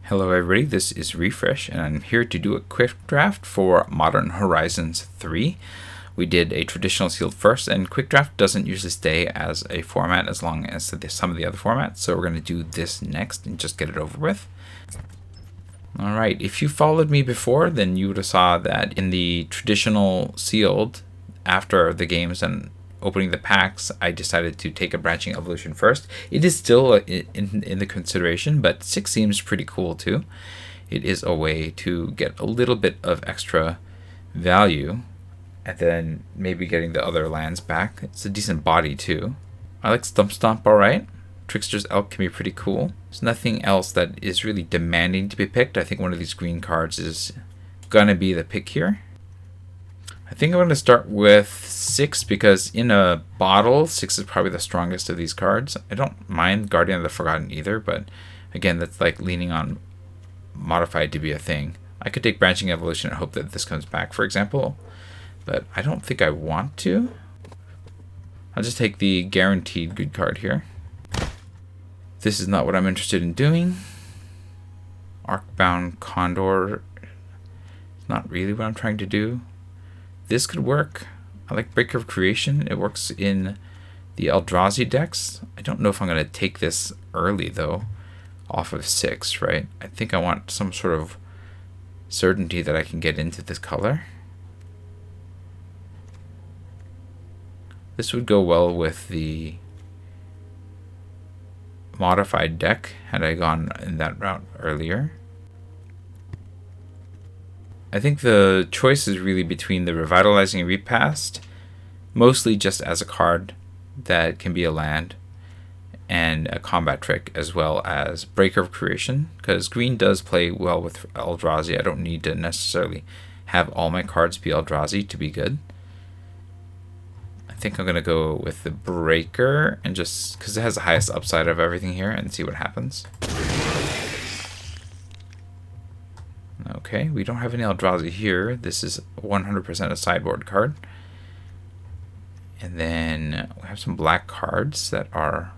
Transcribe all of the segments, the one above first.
Hello everybody, this is Refresh and I'm here to do a quick draft for Modern Horizons 3. We did a traditional sealed first, and quick draft doesn't usually stay as a format as long as some of the other formats, so we're going to do this next and just get it over with. Alright, if you followed me before, then you would have saw that in the traditional sealed, after the games and opening the packs, I decided to take a branching evolution first. It is still in the consideration, but 6 seems pretty cool too. It is a way to get a little bit of extra value and then maybe getting the other lands back. It's a decent body too. I like Stump Stomp alright. Trickster's Elk can be pretty cool. There's nothing else that is really demanding to be picked. I think one of these green cards is gonna be the pick here. I think I'm going to start with 6 because in a bottle, 6 is probably the strongest of these cards. I don't mind Guardian of the Forgotten either, but again, that's like leaning on modified to be a thing. I could take Branching Evolution and hope that this comes back, for example, but I don't think I want to. I'll just take the guaranteed good card here. This is not what I'm interested in doing. Arcbound Condor is not really what I'm trying to do. This could work. I like Breaker of Creation. It works in the Eldrazi decks. I don't know if I'm going to take this early, though, off of 6, right? I think I want some sort of certainty that I can get into this color. This would go well with the modified deck had I gone in that route earlier. I think the choice is really between the Revitalizing Repast, mostly just as a card that can be a land, and a combat trick, as well as Breaker of Creation, because green does play well with Eldrazi. I don't need to necessarily have all my cards be Eldrazi to be good. I think I'm going to go with the Breaker, and just because it has the highest upside of everything here, and see what happens. Okay, we don't have any Eldrazi here. This is 100% a sideboard card. And then we have some black cards that are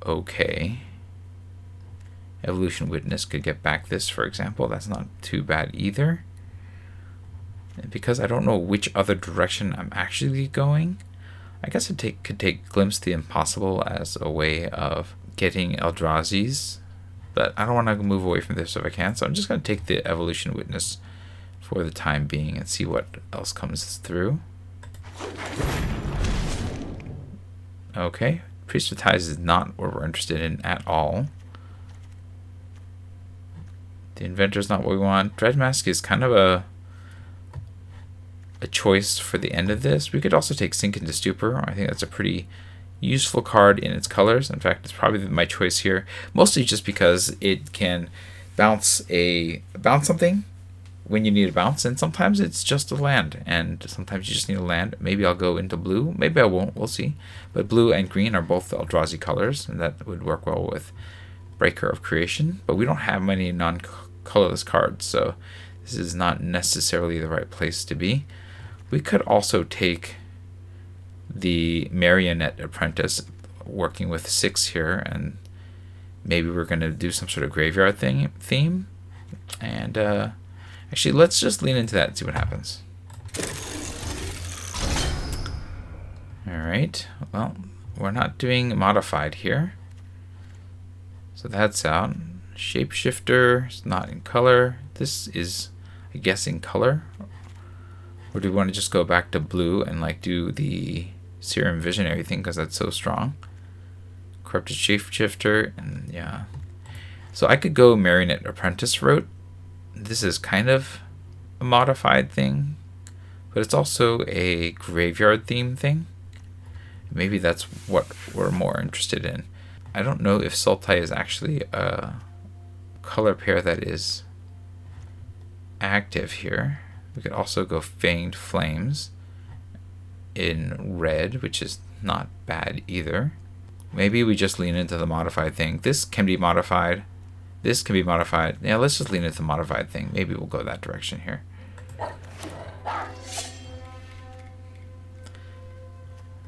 okay. Evolution Witness could get back this, for example. That's not too bad either. And because I don't know which other direction I'm actually going, I guess I could take Glimpse the Impossible as a way of getting Eldrazi's. But I don't want to move away from this if I can, so I'm just going to take the Evolution Witness for the time being and see what else comes through. Okay, Priest of Ties is not what we're interested in at all. The Inventor's not what we want. Dreadmask is kind of a choice for the end of this. We could also take Sink into Stupor. I think that's a pretty useful card in its colors. In fact, it's probably my choice here, mostly just because it can bounce something when you need a bounce, and sometimes it's just a land, and sometimes you just need a land. Maybe I'll go into blue, maybe I won't, we'll see. But blue and green are both Eldrazi colors, and that would work well with Breaker of Creation. But we don't have many non-colorless cards, so this is not necessarily the right place to be. We could also take the Marionette Apprentice, working with 6 here, and maybe we're going to do some sort of graveyard theme. And actually, let's just lean into that and see what happens. Alright, well, we're not doing modified here, so that's out. Shapeshifter is not in color. This is, I guess, in color. Or do we want to just go back to blue and like do the Serum Visionary thing because that's so strong? Corrupted Shapeshifter, and yeah. So I could go Marionette Apprentice route. This is kind of a modified thing, but it's also a graveyard theme thing. Maybe that's what we're more interested in. I don't know if Sultai is actually a color pair that is active here. We could also go Fanged Flames in red, which is not bad either. Maybe we just lean into the modified thing. This can be modified. This can be modified. Yeah, let's just lean into the modified thing. Maybe we'll go that direction here.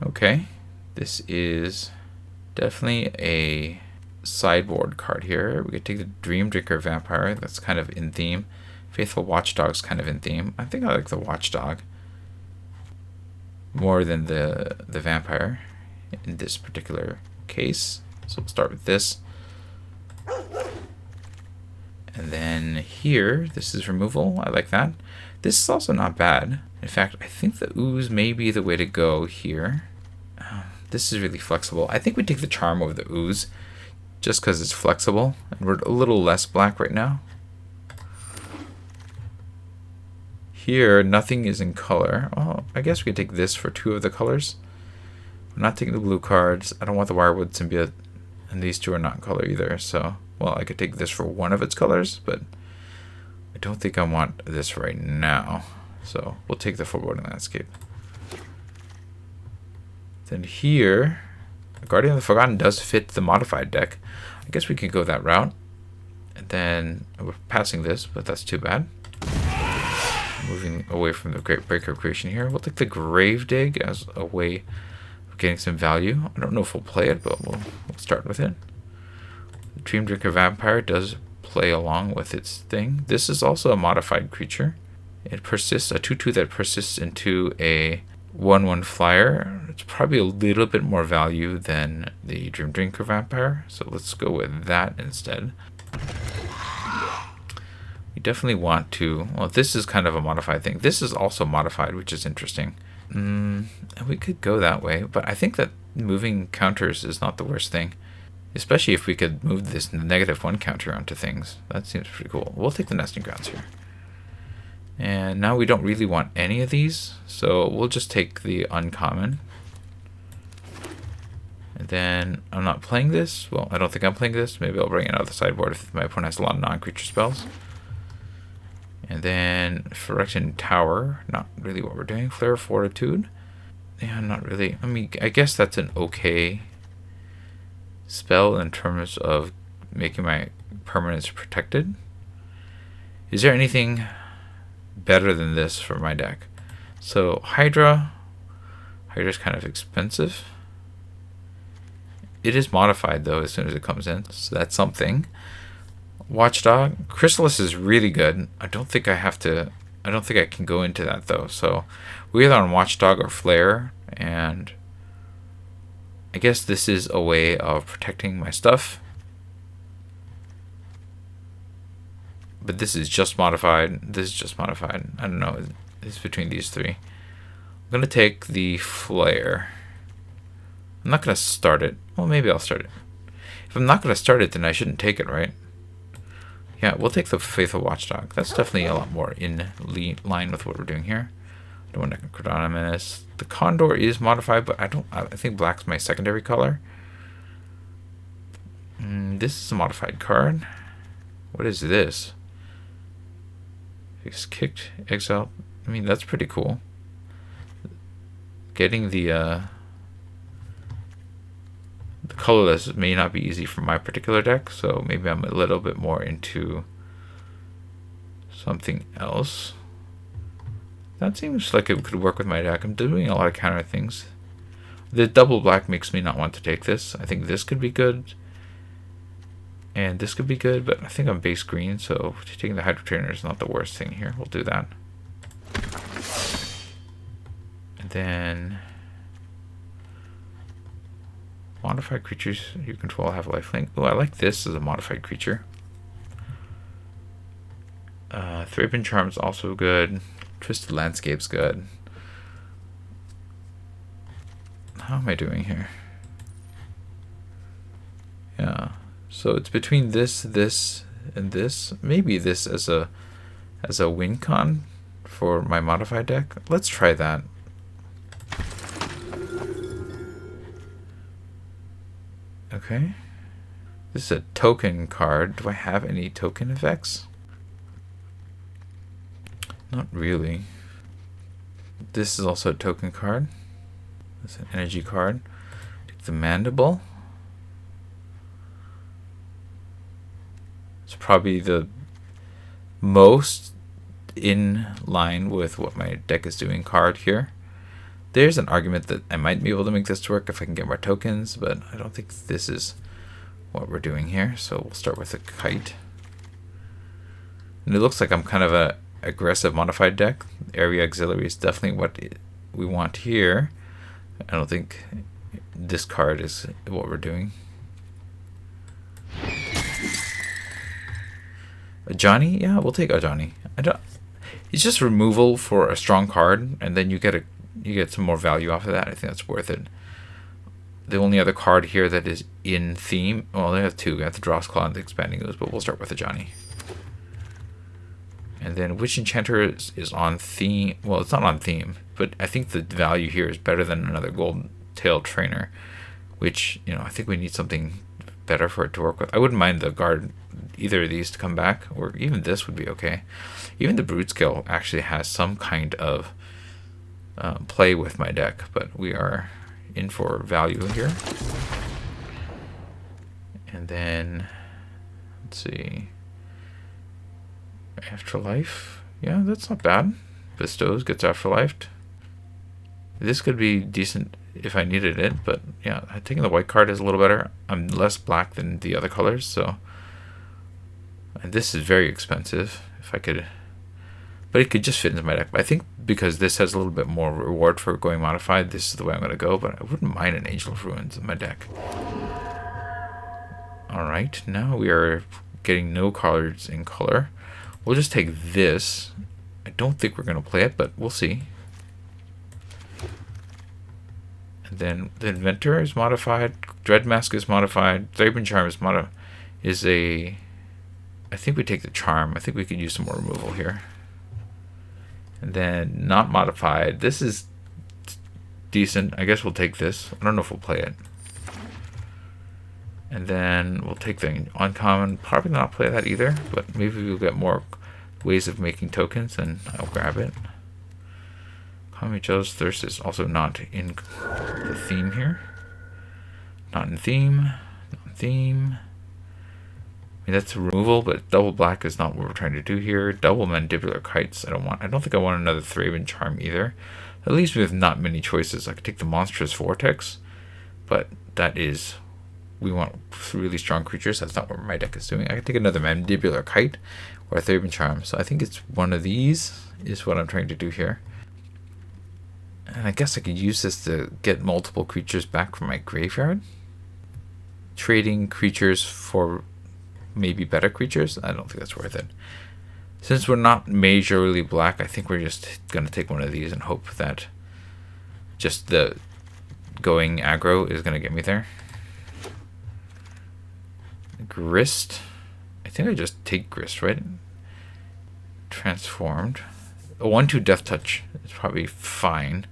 Okay, this is definitely a sideboard card here. We could take the Dream Drinker Vampire. That's kind of in theme. Faithful Watchdog's kind of in theme. I think I like the Watchdog more than the Vampire in this particular case. So we'll start with this. And then here, this is removal. I like that. This is also not bad. In fact, I think the Ooze may be the way to go here. This is really flexible. I think we take the Charm over the Ooze just because it's flexible. And we're a little less black right now. Here, nothing is in color. Oh, I guess we could take this for 2 of the colors. I'm not taking the blue cards. I don't want the Wirewood Symbiote. And these 2 are not in color either. So, well, I could take this for 1 of its colors, but I don't think I want this right now. So we'll take the Foreboding Landscape. Then here, Guardian of the Forgotten does fit the modified deck. I guess we can go that route. And then we're passing this, but that's too bad. Moving away from the Great Breaker Creation here. We'll take the Grave Dig as a way of getting some value. I don't know if we'll play it, but we'll start with it. The Dream Drinker Vampire does play along with its thing. This is also a modified creature. It persists, a 2/2 that persists into a 1/1 flyer. It's probably a little bit more value than the Dream Drinker Vampire, so let's go with that instead. We definitely want to, well, this is kind of a modified thing. This is also modified, which is interesting. We could go that way, but I think that moving counters is not the worst thing. Especially if we could move this -1 counter onto things. That seems pretty cool. We'll take the Nesting Grounds here. And now we don't really want any of these, so we'll just take the uncommon. And then I'm not playing this. Well, I don't think I'm playing this. Maybe I'll bring it out of the sideboard if my opponent has a lot of non-creature spells. And then Phyrexian Tower, not really what we're doing. Flare of Fortitude. Yeah, not really. I mean, I guess that's an okay spell in terms of making my permanents protected. Is there anything better than this for my deck? So Hydra's kind of expensive. It is modified though as soon as it comes in, so that's something. Watchdog, Chrysalis is really good. I don't think I can go into that though. So we're either on Watchdog or Flare, and I guess this is a way of protecting my stuff. But this is just modified. This is just modified. I don't know. It's between these 3. I'm going to take the Flare. I'm not going to start it. Well, maybe I'll start it. If I'm not going to start it, then I shouldn't take it, right? Yeah, we'll take the Faithful Watchdog. That's definitely a lot more in line with what we're doing here. I don't want to Cardano Menace. The Condor is modified, but I think black's my secondary color. This is a modified card. What is this? He's kicked, exiled. I mean, that's pretty cool. Getting the colorless may not be easy for my particular deck, so maybe I'm a little bit more into something else. That seems like it could work with my deck. I'm doing a lot of counter things. The double black makes me not want to take this. I think this could be good. And this could be good, but I think I'm base green, so taking the Hydro Trainer is not the worst thing here. We'll do that. And then modified creatures you control have lifelink. Oh, I like this as a modified creature. Thraben Charm's also good. Twisted Landscape's good. How am I doing here? Yeah. So it's between this, and this. Maybe this as a win con for my modified deck. Let's try that. Okay. This is a token card. Do I have any token effects? Not really. This is also a token card. It's an energy card. Take the Mandible. It's probably the most in line with what my deck is doing card here. There's an argument that I might be able to make this work if I can get more tokens, but I don't think this is what we're doing here. So we'll start with a kite. And it looks like I'm kind of a aggressive modified deck. Area auxiliary is definitely what we want here. I don't think this card is what we're doing. A Johnny? Yeah, we'll take a Johnny. It's just removal for a strong card, and then you get some more value off of that. I think that's worth it. The only other card here that is in theme, well, they have two. We have the Dross Claw and the Expanding Ooze, but we'll start with a Johnny. And then Witch Enchanter is on theme. Well, it's not on theme, but I think the value here is better than another Gold Tail Trainer, which, you know, I think we need something better for it to work with. I wouldn't mind the guard, either of these to come back, or even this would be okay. Even the Brute Scale actually has some kind of play with my deck, but we are in for value here. And then, let's see. Afterlife. Yeah, that's not bad. Bestows gets Afterlifed. This could be decent if I needed it, but yeah, taking the white card is a little better. I'm less black than the other colors, so. And this is very expensive. If I could. But it could just fit into my deck. But I think because this has a little bit more reward for going modified, this is the way I'm going to go. But I wouldn't mind an Angel of Ruins in my deck. Alright, now we are getting no cards in color. We'll just take this. I don't think we're going to play it, but we'll see. And then the Inventor is modified. Dread Mask is modified. Thraben Charm is a... I think we take the Charm. I think we could use some more removal here. And then not modified. This is decent. I guess we'll take this. I don't know if we'll play it. And then we'll take the uncommon. Probably not play that either, but maybe we'll get more ways of making tokens and I'll grab it. Kami Joe's Thirst is also not in the theme here. Not in theme. Not in theme. I mean, that's removal, but double black is not what we're trying to do here. Double Mandibular Kites. I don't think I want another Thraben Charm either. At least with not many choices. I could take the Monstrous Vortex, but that is... We want really strong creatures. That's not what my deck is doing. I could take another Mandibular Kite or a Thraben Charm. So I think it's one of these is what I'm trying to do here. And I guess I could use this to get multiple creatures back from my graveyard. Trading creatures for maybe better creatures. I don't think that's worth it. Since we're not majorly black, I think we're just going to take one of these and hope that just the going aggro is going to get me there. Grist. I think I just take Grist, right? Transformed. A 1/2 Death Touch is probably fine.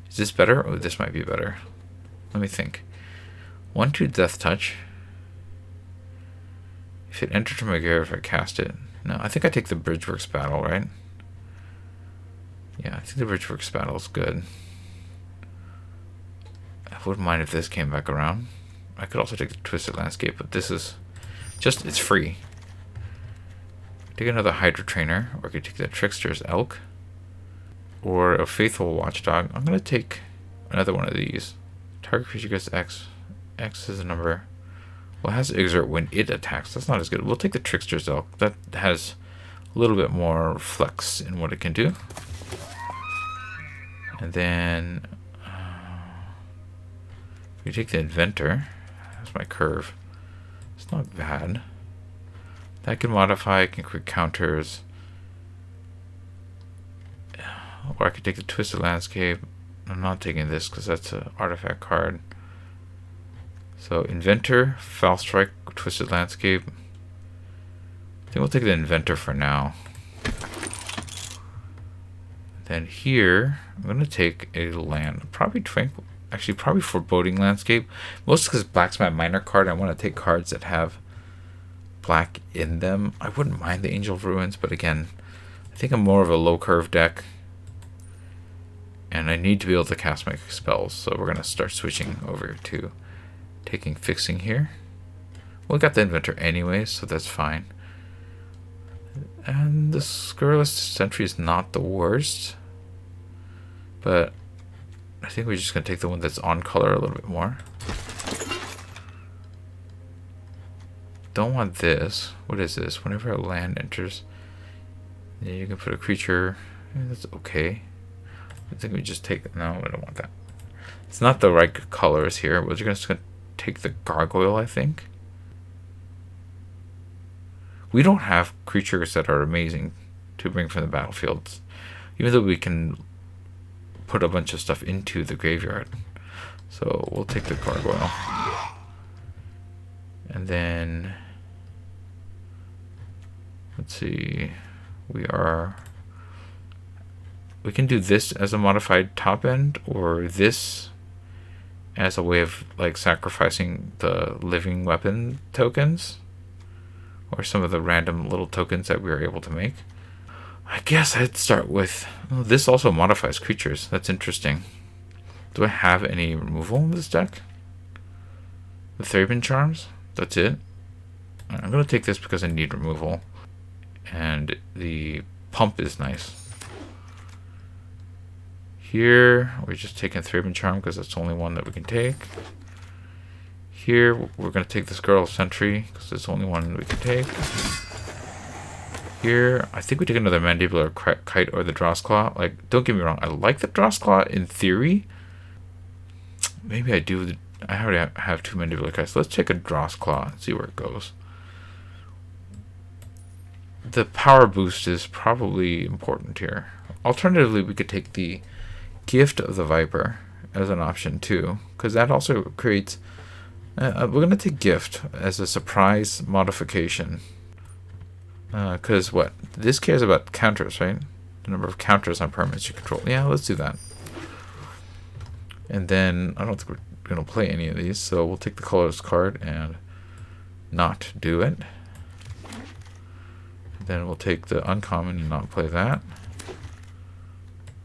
Is this better? Oh, this might be better. Let me think. 1/2 Death Touch. If it entered from my gear, if I cast it. No, I think I take the Bridgeworks Battle, right? Yeah, I think the Bridgeworks Battle is good. I wouldn't mind if this came back around. I could also take the Twisted Landscape, but this is just, it's free. Take another Hydra Trainer, or I could take the Trickster's Elk, or a Faithful Watchdog. I'm going to take another one of these. Target creature gets X. X is a number. Well, it has Exert when it attacks. That's not as good. We'll take the Trickster's Elk. That has a little bit more flex in what it can do. And then we take the Inventor. That's my curve. It's not bad. That can modify. I can quick counters. Or I could take the Twisted Landscape. I'm not taking this because that's an artifact card. So Inventor, Foul Strike, Twisted Landscape. I think we'll take the Inventor for now. Then here, I'm going to take a land. Probably Tranquil. Actually, probably Foreboding Landscape. Mostly because black's my minor card. I want to take cards that have black in them. I wouldn't mind the Angel of Ruins, but again, I think I'm more of a low curve deck. And I need to be able to cast my spells. So we're going to start switching over to taking Fixing here. We got the Inventor anyways, so that's fine. And the Scurrilous Sentry is not the worst. But I think we're just going to take the one that's on color a little bit more. don't want this. What is this? Whenever a land enters, yeah, you can put a creature. Yeah, that's okay. I think we just take it. No, I don't want that. It's not the right colors here. We're just gonna take the gargoyle, I think. We don't have creatures that are amazing to bring from the battlefields, even though we can put a bunch of stuff into the graveyard. So we'll take the gargoyle. And then, let's see, we can do this as a modified top end, or this as a way of like sacrificing the living weapon tokens, or some of the random little tokens that we were able to make. I guess I'd start with, oh, this also modifies creatures. That's interesting. Do I have any removal in this deck? The Thraben Charms? That's it. I'm going to take this because I need removal. And the pump is nice. Here, we're just taking Thraben Charm because that's the only one that we can take. Here, we're going to take this Girl of Sentry because it's the only one we can take. Here, I think we take another Mandibular Kite or the Drossclaw. Like, don't get me wrong, I like the Drossclaw in theory. Maybe I do. I already have 2 Mandibular Kites. Let's take a Drossclaw and see where it goes. The power boost is probably important here. Alternatively, we could take the Gift of the Viper as an option too, because that also creates... we're going to take Gift as a surprise modification. Because what? This cares about counters, right? The number of counters on permanents you control. Yeah, let's do that. And then, I don't think we're going to play any of these, so we'll take the colorless card and not do it. And then we'll take the uncommon and not play that.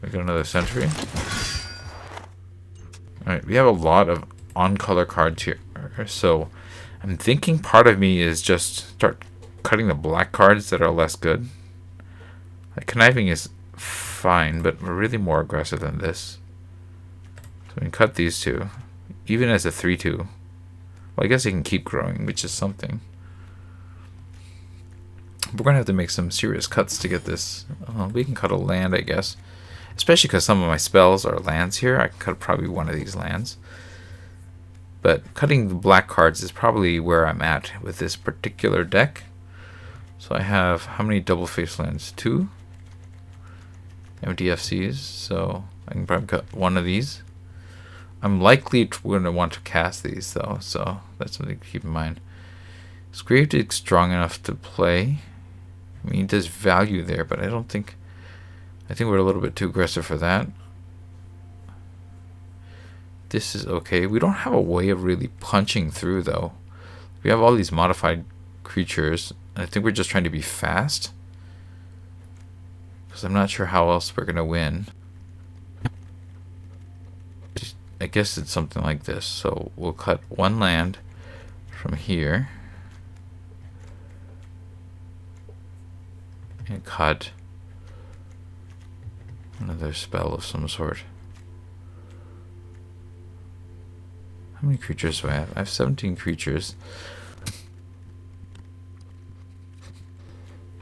We got another Sentry. Alright, we have a lot of on-color cards here. So, I'm thinking part of me is just start cutting the black cards that are less good. Like, Conniving is fine, but we're really more aggressive than this. So we can cut these two. Even as a 3-2. Well, I guess they can keep growing, which is something. We're going to have to make some serious cuts to get this. We can cut a land, I guess. Especially because some of my spells are lands here. I can cut probably one of these lands. But cutting the black cards is probably where I'm at with this particular deck. So I have, how many double face lands? 2 MDFCs, so I can probably cut one of these. I'm likely going to want to cast these though, so that's something to keep in mind. Is Gravedig's strong enough to play? I mean, there's value there, but I think we're a little bit too aggressive for that. This is okay. We don't have a way of really punching through though. We have all these modified creatures. I think we're just trying to be fast, because I'm not sure how else we're going to win. I guess it's something like this. So we'll cut one land from here. And cut another spell of some sort. How many creatures do I have? I have 17 creatures.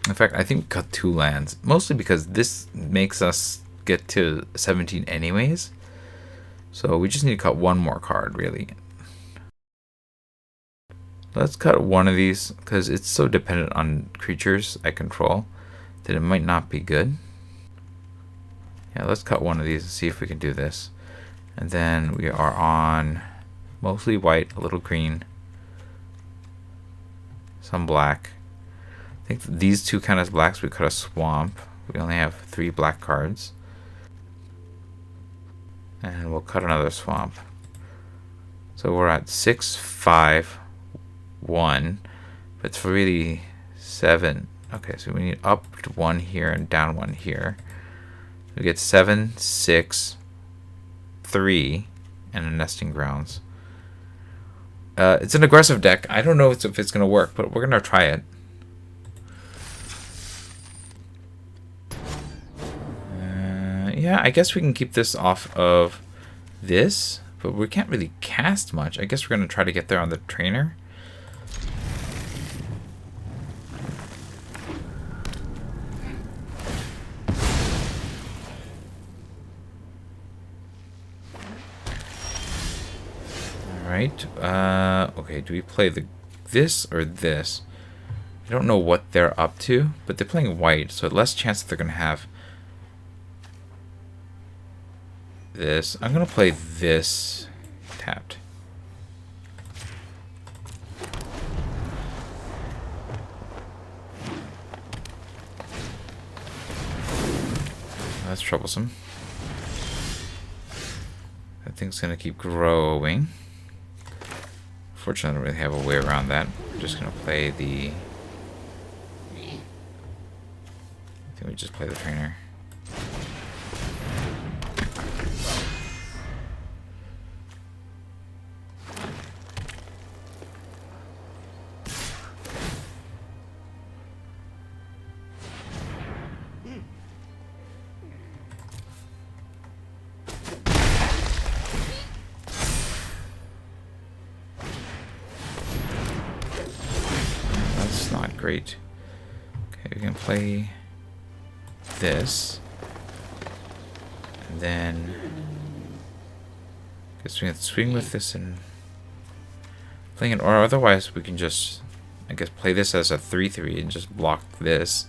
In fact, I think we cut 2 lands. Mostly because this makes us get to 17 anyways. So we just need to cut one more card, really. Let's cut one of these, because it's so dependent on creatures I control that it might not be good. Yeah, let's cut one of these and see if we can do this. And then we are on mostly white, a little green, some black. I think these 2 count as blacks. We cut a swamp. We only have 3 black cards. And we'll cut another swamp. So we're at 6, 5, 1. But it's really 7. Okay, so we need up 1 here and down 1 here. We get 7, 6, 3, and a Nesting Grounds. It's an aggressive deck. I don't know if it's going to work, but we're going to try it. Yeah, I guess we can keep this off of this, but we can't really cast much. I guess we're going to try to get there on the trainer. Alright, okay, do we play this or this? I don't know what they're up to, but they're playing white, so less chance that they're going to have this. I'm going to play this tapped. That's troublesome. That thing's going to keep growing. Fortunately, I don't really have a way around that. I'm just going to play the... I think we just play the trainer. Great. Okay, we can play this. And then I guess we can swing with this and playing it, or otherwise we can just, I guess, play this as a 3/3 and just block this.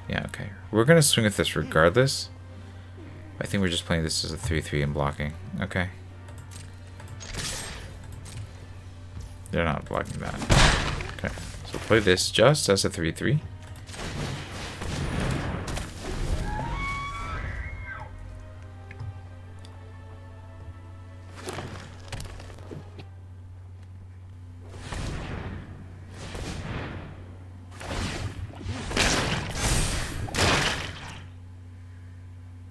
Yeah, okay. We're gonna swing with this regardless. I think we're just playing this as a 3/3 and blocking. Okay. They're not blocking that. Okay, so play this just as a 3/3.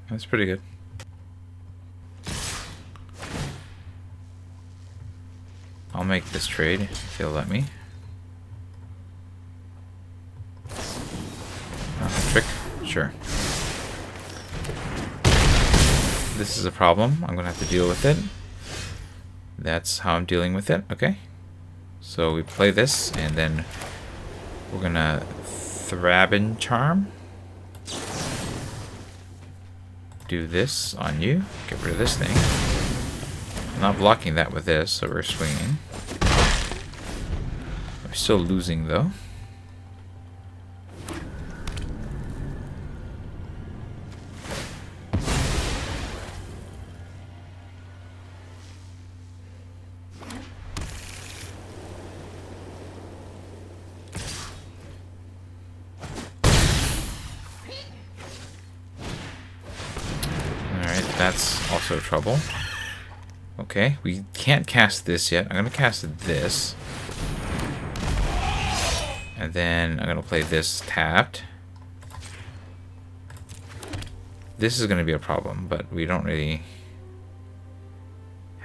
That's pretty good. I'll make this trade if they'll let me. Trick? Sure. This is a problem. I'm going to have to deal with it. That's how I'm dealing with it. Okay. So we play this, and then we're going to Thrabin Charm. Do this on you. Get rid of this thing. I'm not blocking that with this, so we're swinging. We're still losing, though. Alright, that's also trouble. Okay, we can't cast this yet. I'm going to cast this. And then I'm going to play this tapped. This is going to be a problem, but we don't really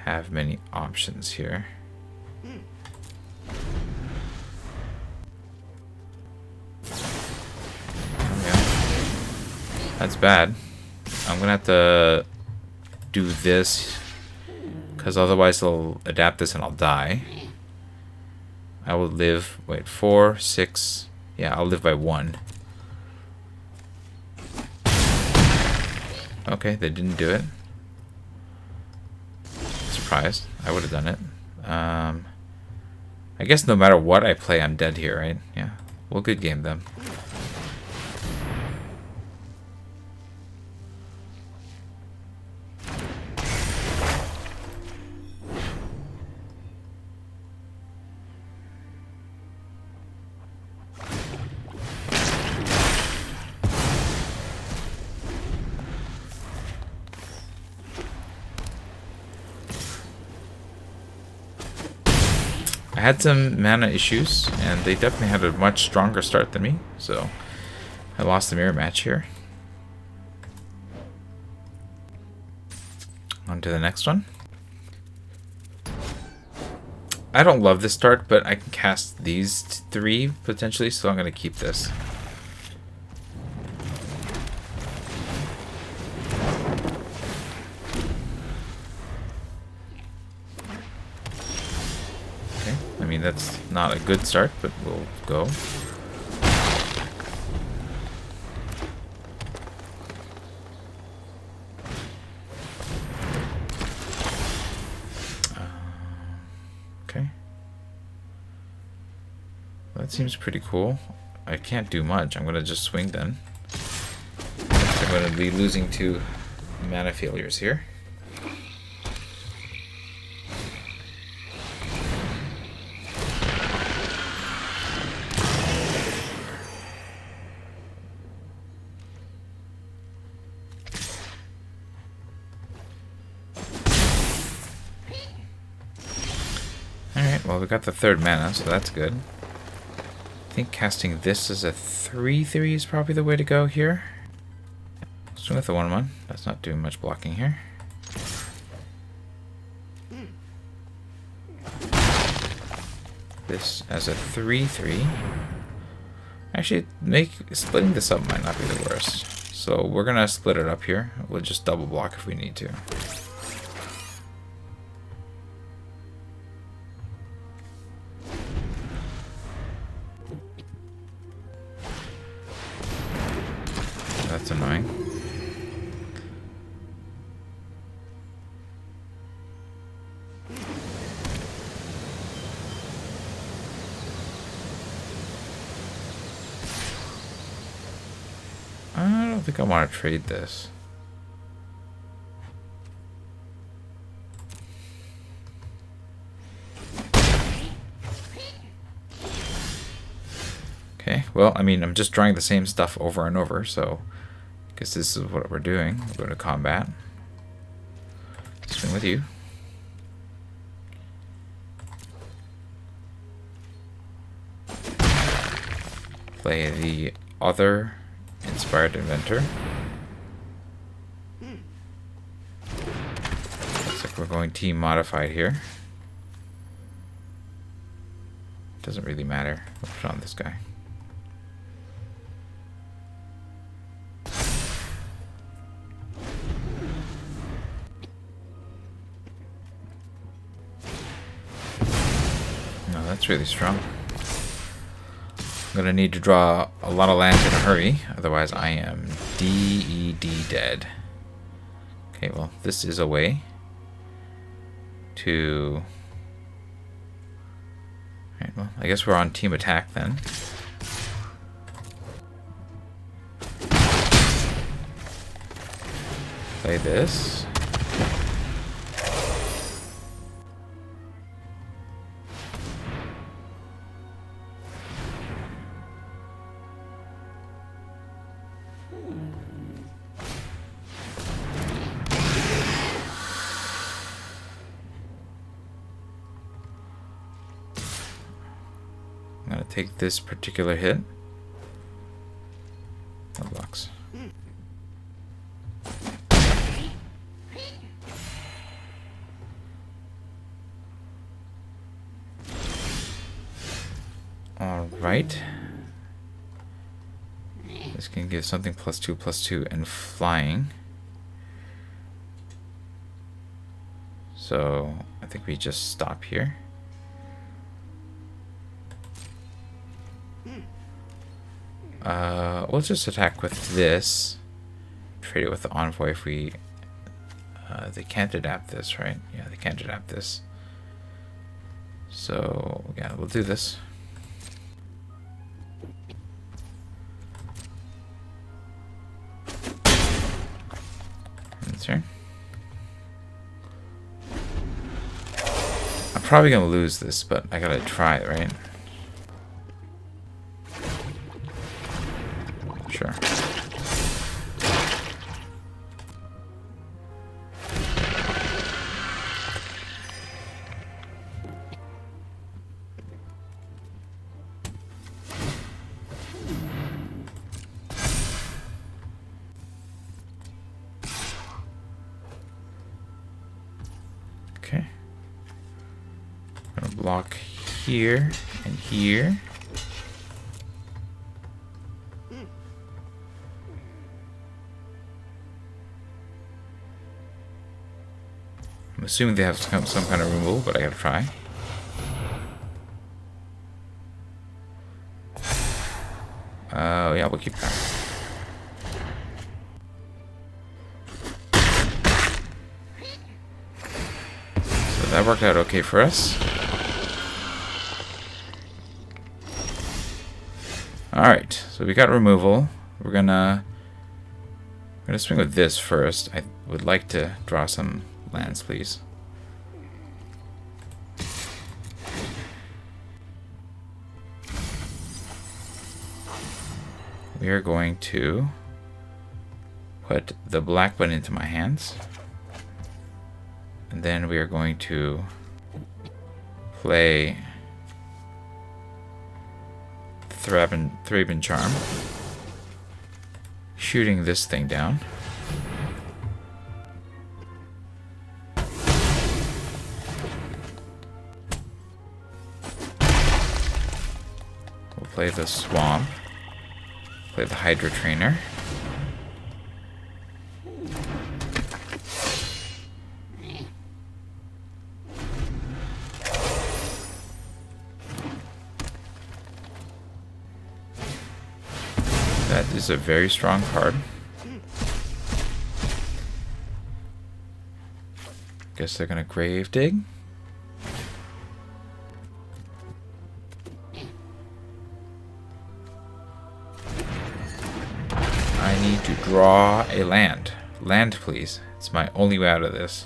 have many options here. Okay. That's bad. I'm going to have to do this, because otherwise they'll adapt this and I'll die. I will live, wait, 4, 6. Yeah, I'll live by 1. Okay, they didn't do it. Surprised. I would have done it. I guess no matter what I play, I'm dead here, right? Yeah. We'll good game them. I had some mana issues, and they definitely had a much stronger start than me, so I lost the mirror match here. On to the next one. I don't love this start, but I can cast these 3 potentially, so I'm going to keep this. I mean, that's not a good start, but we'll go. That seems pretty cool. I can't do much. I'm gonna just swing then. I'm gonna be losing 2 mana failures here. Alright, well we got the 3rd mana, so that's good. I think casting this as a 3/3 is probably the way to go here. Swing with the 1/1. That's not doing much blocking here. This as a 3/3. Actually, splitting this up might not be the worst. So we're gonna split it up here. We'll just double block if we need to. That's annoying. I don't think I want to trade this. Okay, well, I mean, I'm just drawing the same stuff over and over, so I guess this is what we're doing. We're going to combat. Swing with you. Play the other Inspired Inventor. Looks like we're going team modified here. Doesn't really matter. We'll put on this guy. No, that's really strong. I'm gonna need to draw a lot of land in a hurry, otherwise I am DED dead. Okay, well, this is a way to... Alright, well, I guess we're on team attack then. Play this. I'm going to take this particular hit. That blocks. Alright. This can give something +2/+2 and flying. So I think we just stop here. We'll just attack with this. Trade it with the Envoy if we... they can't adapt this, right? Yeah, they can't adapt this. So, yeah, we'll do this. That's turn. I'm probably going to lose this, but I gotta try it, right? Sure. Okay. I'm gonna block here and here. I'm assuming they have some kind of removal, but I gotta try. Oh, yeah, we'll keep that. So that worked out okay for us. Alright, so we got removal. We're gonna swing with this first. I would like to draw some lands, please. We are going to put the black one into my hands. And then we are going to play Thraben Charm, shooting this thing down. We'll play the Swamp, play the Hydra Trainer. That is a very strong card. Guess they're gonna grave dig. I need to draw a land. Land, please. It's my only way out of this.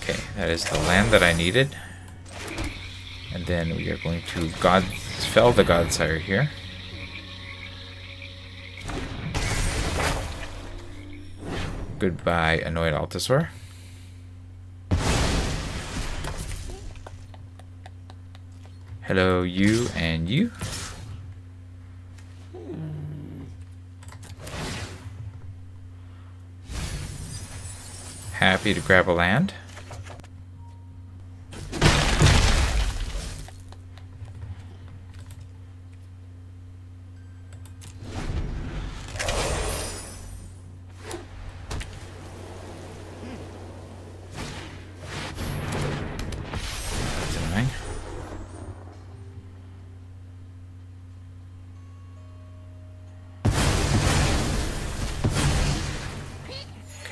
Okay, that is the land that I needed. And then we are going to fell the Godsire here. Goodbye, Annoyed Altasaur. Hello, you and you. Happy to grab a land.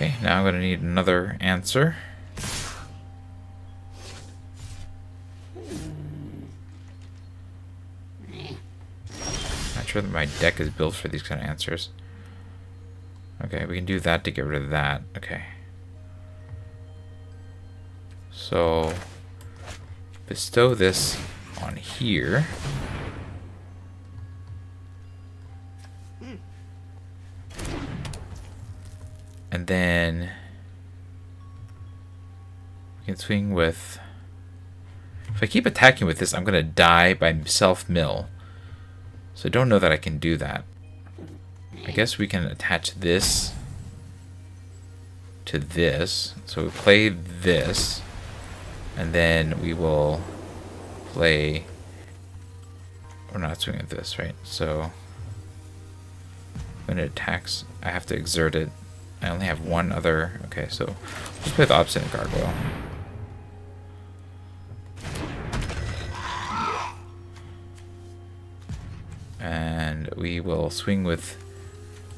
Okay, now I'm going to need another answer. Not sure that my deck is built for these kind of answers. Okay, we can do that to get rid of that. Okay. So, bestow this on here. And then we can swing with... If I keep attacking with this, I'm going to die by self-mill. So I don't know that I can do that. I guess we can attach this to this. So we play this. And then we will play... We're not swinging at this, right? So when it attacks, I have to exert it. I only have one other... Okay, so let's play the Obstinate Gargoyle. And we will swing with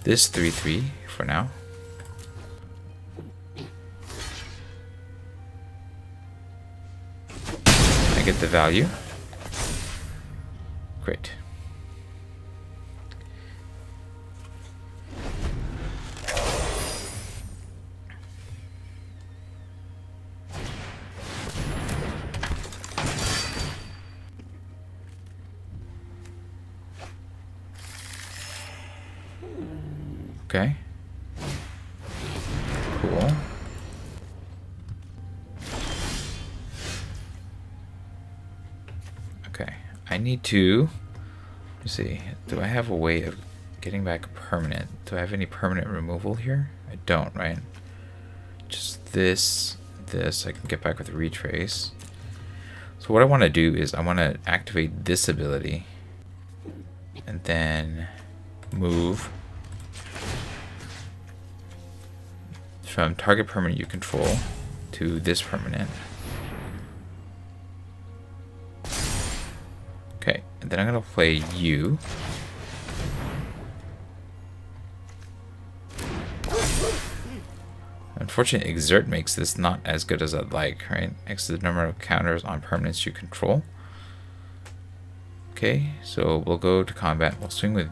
this 3/3 for now. I get the value. Great. Okay. Cool. Okay. I need to... Let's see. Do I have a way of getting back permanent? Do I have any permanent removal here? I don't, right? Just this. I can get back with Retrace. So what I want to do is I want to activate this ability. And then move from target permanent you control to this permanent. Okay, and then I'm going to play you. And Unfortunately, exert makes this not as good as I'd like, right? X is the number of counters on permanents you control. Okay, so we'll go to combat. We'll swing with...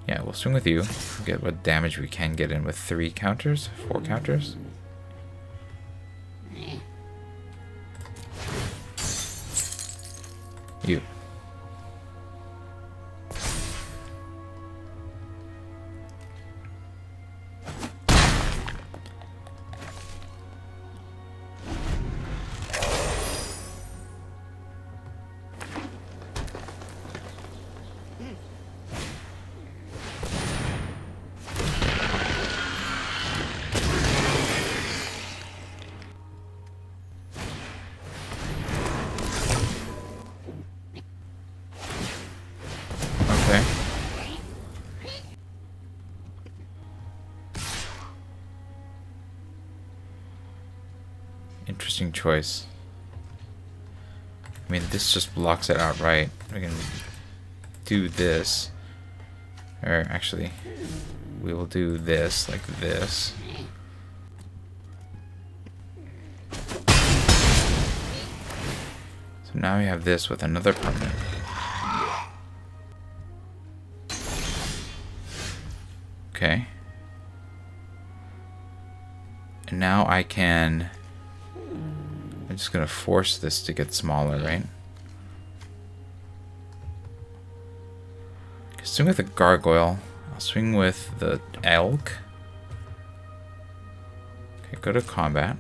Yeah, we'll swing with you. Get what damage we can get in with 3 counters, 4 counters. You. Okay. Interesting choice. I mean, this just blocks it outright. We can do this. Or actually, we will do this like this. So now we have this with another permanent. Okay. And now I can... I'm just going to force this to get smaller, right? Swing with a gargoyle. I'll swing with the elk. Okay, go to combat.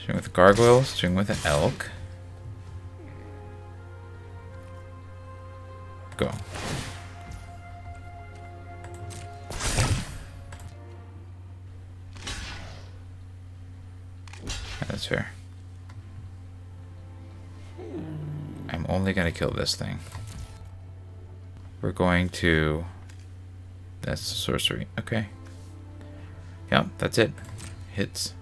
Swing with the gargoyle, swing with the elk. Go. That's fair. I'm only going to kill this thing. We're going to... That's sorcery. Okay. Yep, that's it. Hits.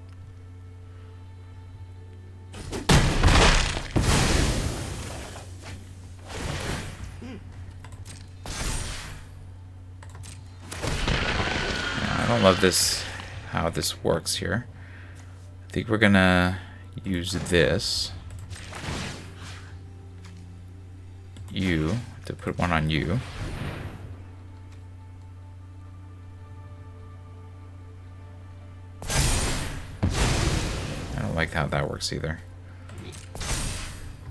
I don't love this, how this works here. I think we're gonna use this. You, to put one on you. I don't like how that works either.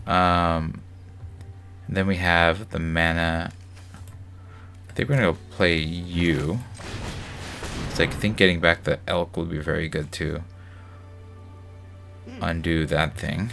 And then we have the mana. I think we're gonna go play you. It's like, I think getting back the elk would be very good to undo that thing.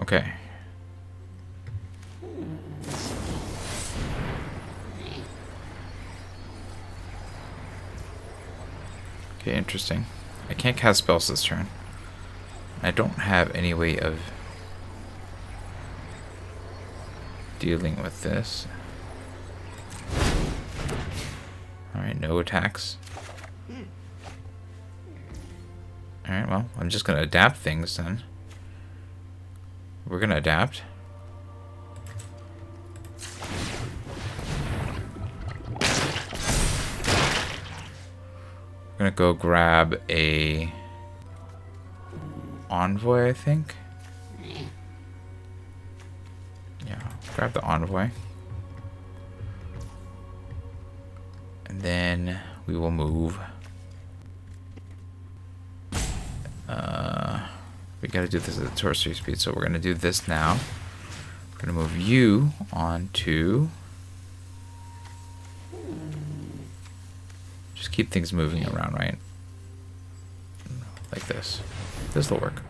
Okay. Okay, interesting. I can't cast spells this turn. I don't have any way of dealing with this. Alright, no attacks. Alright, well, I'm just gonna adapt things then. We're gonna adapt. We're gonna go grab a envoy, I think. Yeah, grab the envoy. And then we will move. We gotta do this at the sorcery speed, so we're gonna do this now. We're gonna move you onto keep things moving around, right? Like this. This will work.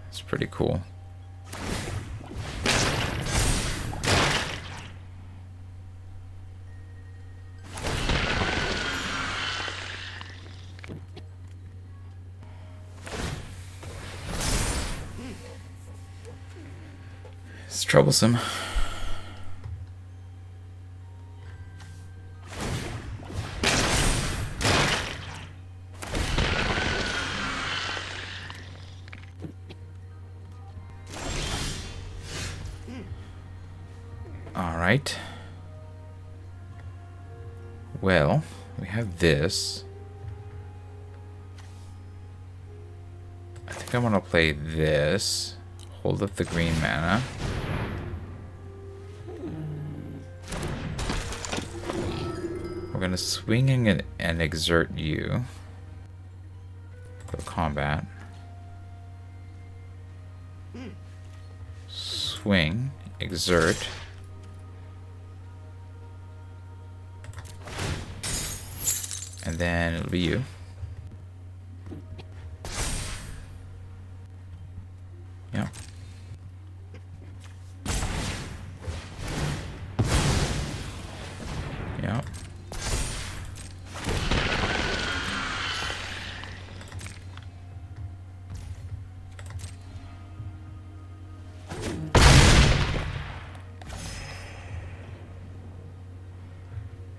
It's pretty cool. It's troublesome. All right. Well, we have this. I think I want to play this. Hold up the green mana. We're going to swing and exert you. Go to combat. Swing, exert. And then it'll be you. Yep. Yep.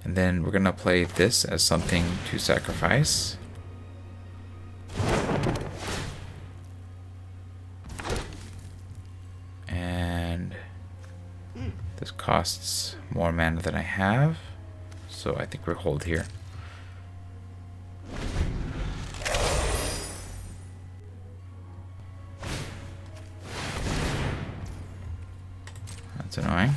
And then we're gonna play this as something to sacrifice. And this costs more mana than I have, so I think we'll hold here. That's annoying.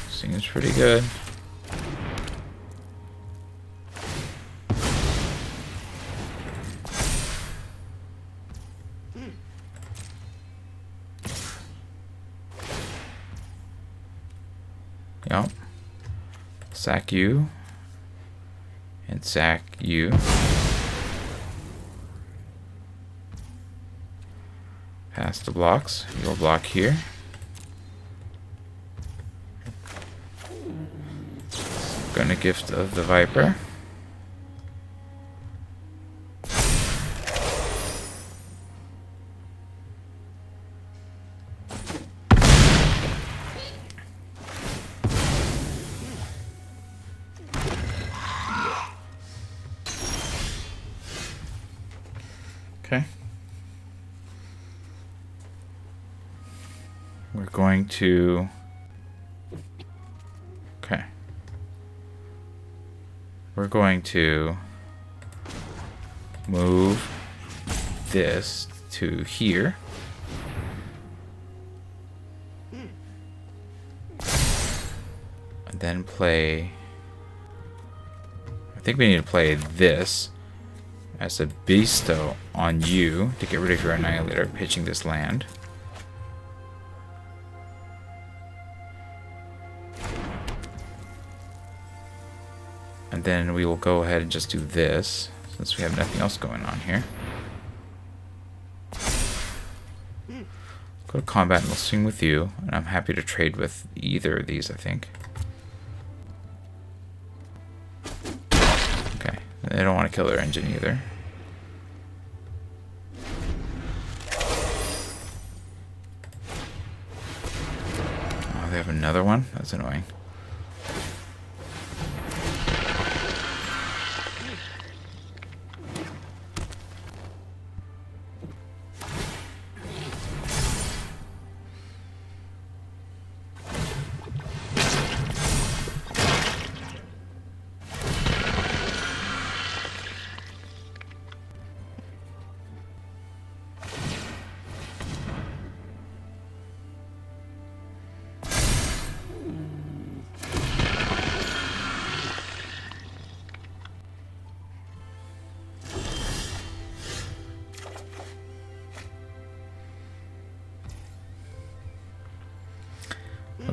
Seems pretty good. Yep. Sack you. And sack you. Pass the blocks. You'll block here. Gonna gift of the Viper. Okay. We're going to... Okay. We're going to move this to here. And then play... I think we need to play this as a bestow on you to get rid of your Annihilator, pitching this land. And then we will go ahead and just do this, since we have nothing else going on here. Go to combat and we'll swing with you, and I'm happy to trade with either of these, I think. Okay, they don't want to kill their engine either. Oh, they have another one? That's annoying.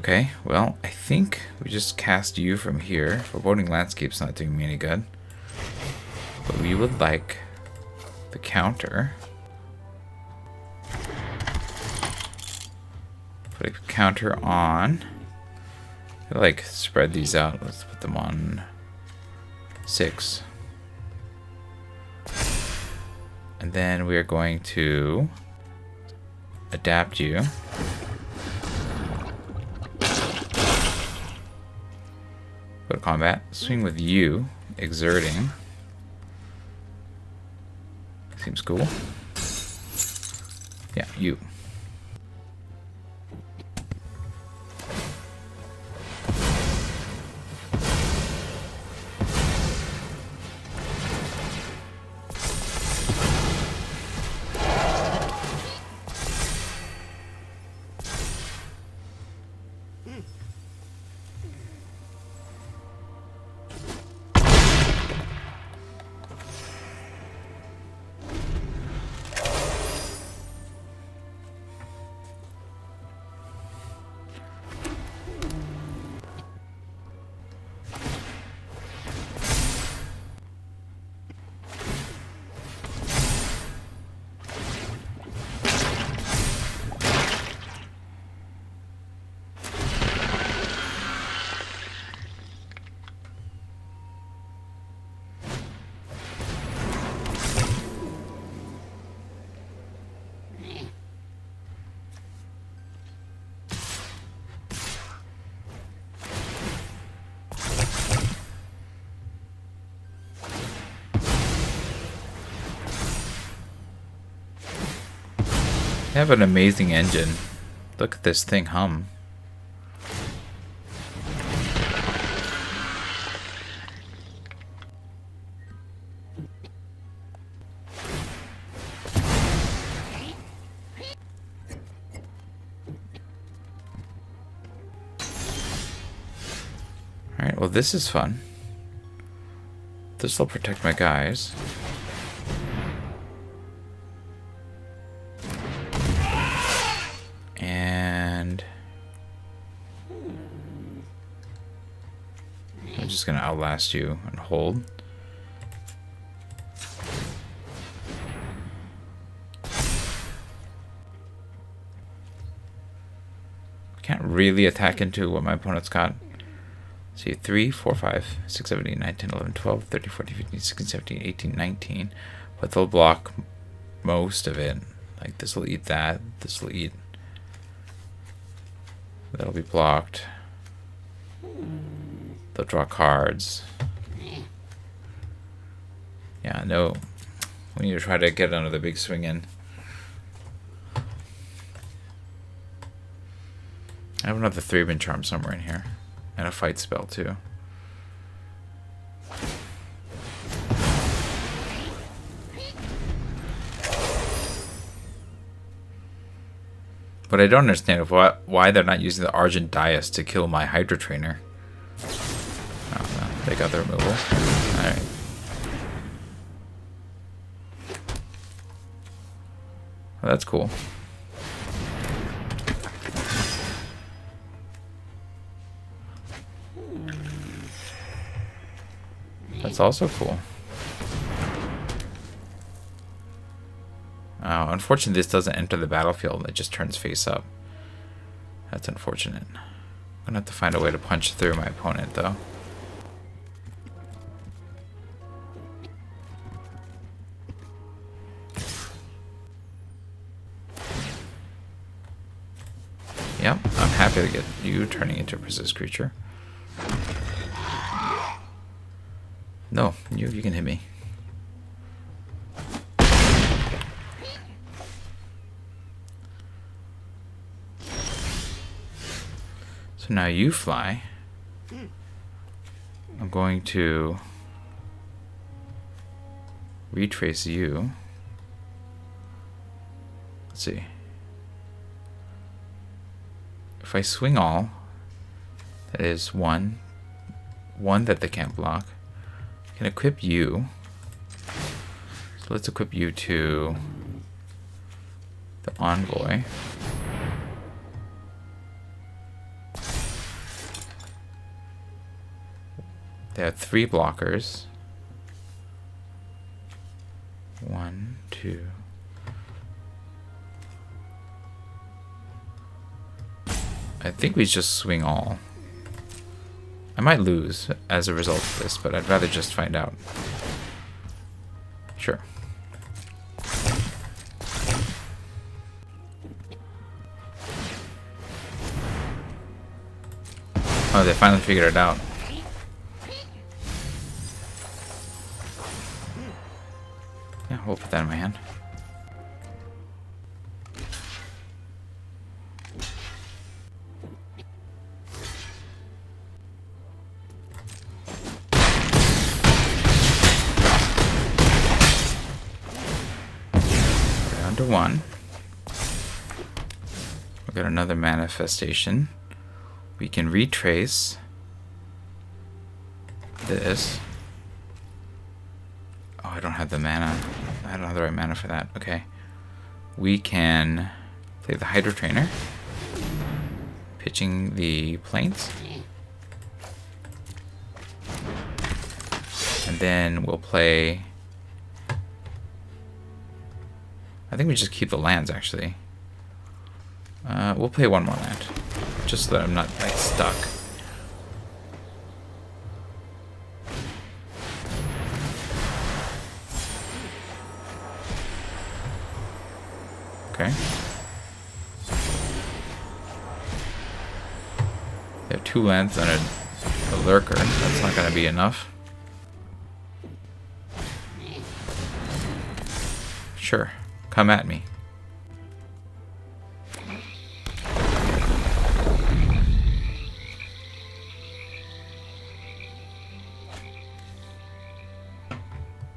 Okay, well, I think we just cast you from here. Foreboding Landscape's not doing me any good. But we would like the counter. Put a counter on. Like, spread these out. Let's put them on 6. And then we are going to adapt you. Go to combat. Swing with you. Exerting. Seems cool. Yeah, you. They have an amazing engine. Look at this thing hum. Alright, well this is fun. This will protect my guys. And I'm just gonna outlast you and hold. Can't really attack into what my opponent's got. See, 3, 4, 5, 6, 7, 8, 9, 10, 11, 12, 13, 14, 15, 16, 17, 18, 19. But they'll block most of it. Like, this will eat that. This will eat. That'll be blocked. They'll draw cards. Yeah, no. We need to try to get another big swing in. I have another 3-man charm somewhere in here. And a fight spell, too. But I don't understand why they're not using the Argent Dais to kill my Hydra Trainer. Oh, no, they got the removal. Alright. Well, that's cool. That's also cool. Oh, unfortunately, this doesn't enter the battlefield. It just turns face up. That's unfortunate. I'm gonna have to find a way to punch through my opponent, though. Yep, I'm happy to get you turning into a persist creature. No, you can hit me. So now you fly. I'm going to retrace you. Let's see. If I swing all, that is one that they can't block. I can equip you. So let's equip you to the Envoy. They have 3 blockers. 1, 2. I think we just swing all. I might lose as a result of this, but I'd rather just find out. Sure. Oh, they finally figured it out. Yeah, we'll put that in my hand. Down to 1. We got another manifestation. We can retrace this. Oh, I don't have the mana. I don't have the right mana for that. Okay. We can play the Hydro Trainer, pitching the planes. And then we'll play... I think we just keep the lands, actually. We'll play one more land, just so that I'm not like stuck. Okay. They have 2 lands and a lurker. That's not going to be enough. Sure. Come at me.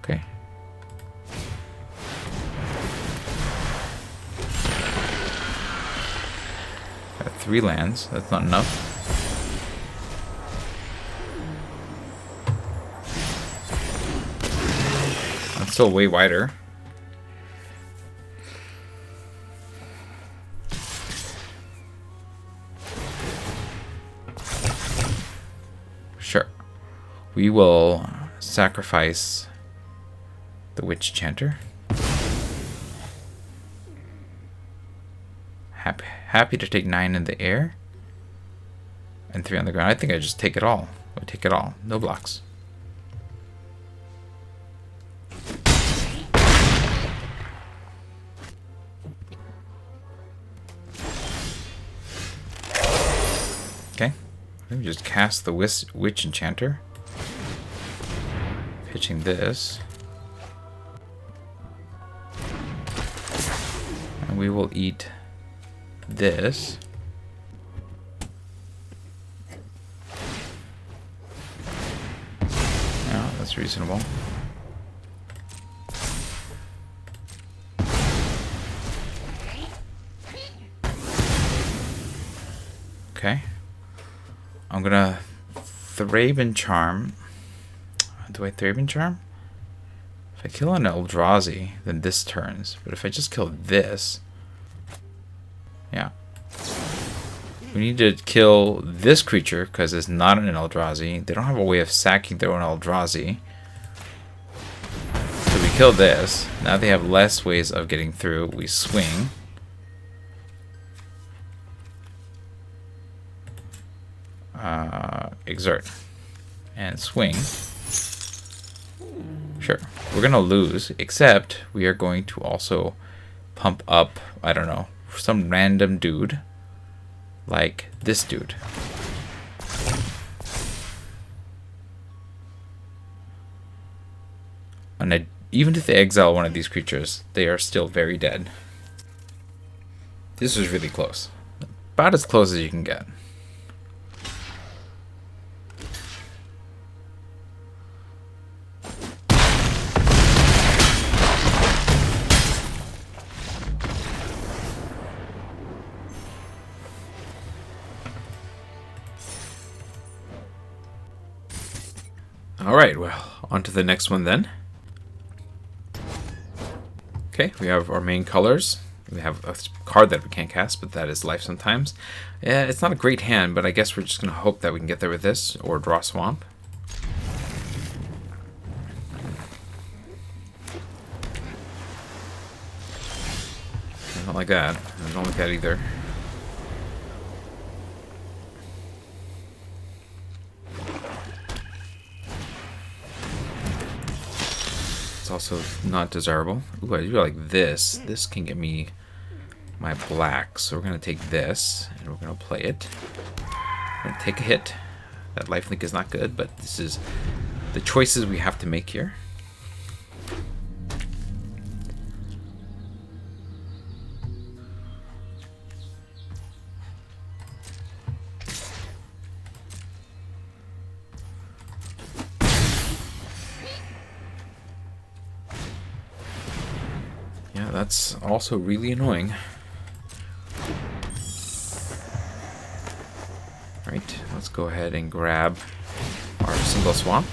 Okay. Got 3 lands. That's not enough. That's still way wider. Sure. We will sacrifice the Witch Chanter. Happy to take 9 in the air and 3 on the ground. I think I just take it all. I take it all. No blocks. Okay. Let me just cast the Witch Enchanter. Pitching this. And we will eat this. Yeah, that's reasonable. Okay. I'm gonna Thraben Charm. Do I Thraben Charm? If I kill an Eldrazi, then this turns. But if I just kill this... Yeah. We need to kill this creature, because it's not an Eldrazi. They don't have a way of sacking their own Eldrazi. So we kill this. Now they have less ways of getting through. We swing. Exert. And swing. Sure. We're going to lose, except we are going to also pump up, I don't know, some random dude like this dude. And even if they exile one of these creatures, they are still very dead. This was really close. About as close as you can get. Alright, well, on to the next one then. Okay, we have our main colors. We have a card that we can't cast, but that is life sometimes. Yeah, it's not a great hand, but I guess we're just going to hope that we can get there with this, or draw Swamp. I don't like that. I don't like that either. It's also not desirable. Ooh, I do like this. This can get me my black. So we're going to take this and we're going to play it. We're going to take a hit. That lifelink is not good, but this is the choices we have to make here. Yeah, that's also really annoying. Right, let's go ahead and grab our single swamp.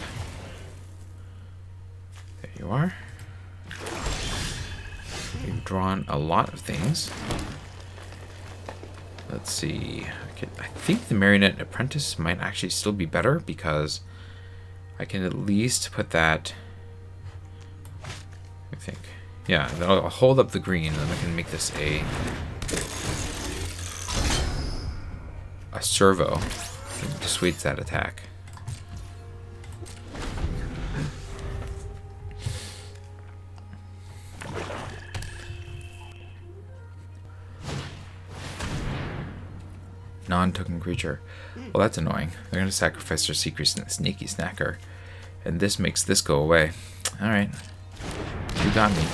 There you are. We've drawn a lot of things. Let's see. I think the Marionette Apprentice might actually still be better because I can at least put that. I think. Yeah, then I'll hold up the green and then I can make this a servo. It dissuades that attack. Non-token creature. Well, that's annoying. They're going to sacrifice their sneaky snacker. And this makes this go away. Alright. You got me.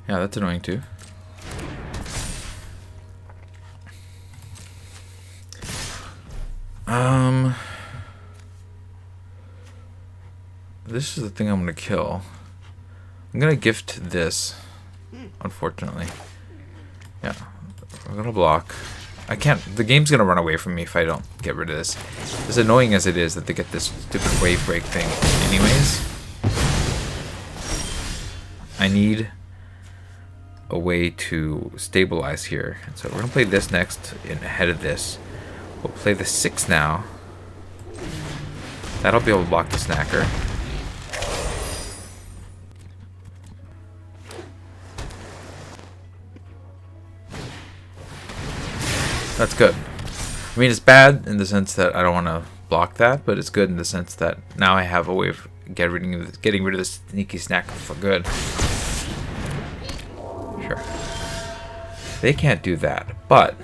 Yeah, that's annoying too. This is the thing I'm gonna kill. I'm gonna gift this, unfortunately. Yeah, we're gonna block. I can't, the game's gonna run away from me if I don't get rid of this. As annoying as it is that they get this stupid wave break thing anyways. I need a way to stabilize here. And so we're gonna play this next in ahead of this. We'll play the 6 now. That'll be able to block the snacker. That's good. I mean, it's bad in the sense that I don't want to block that, but it's good in the sense that now I have a way of getting rid of the sneaky snacker for good. Sure. They can't do that, but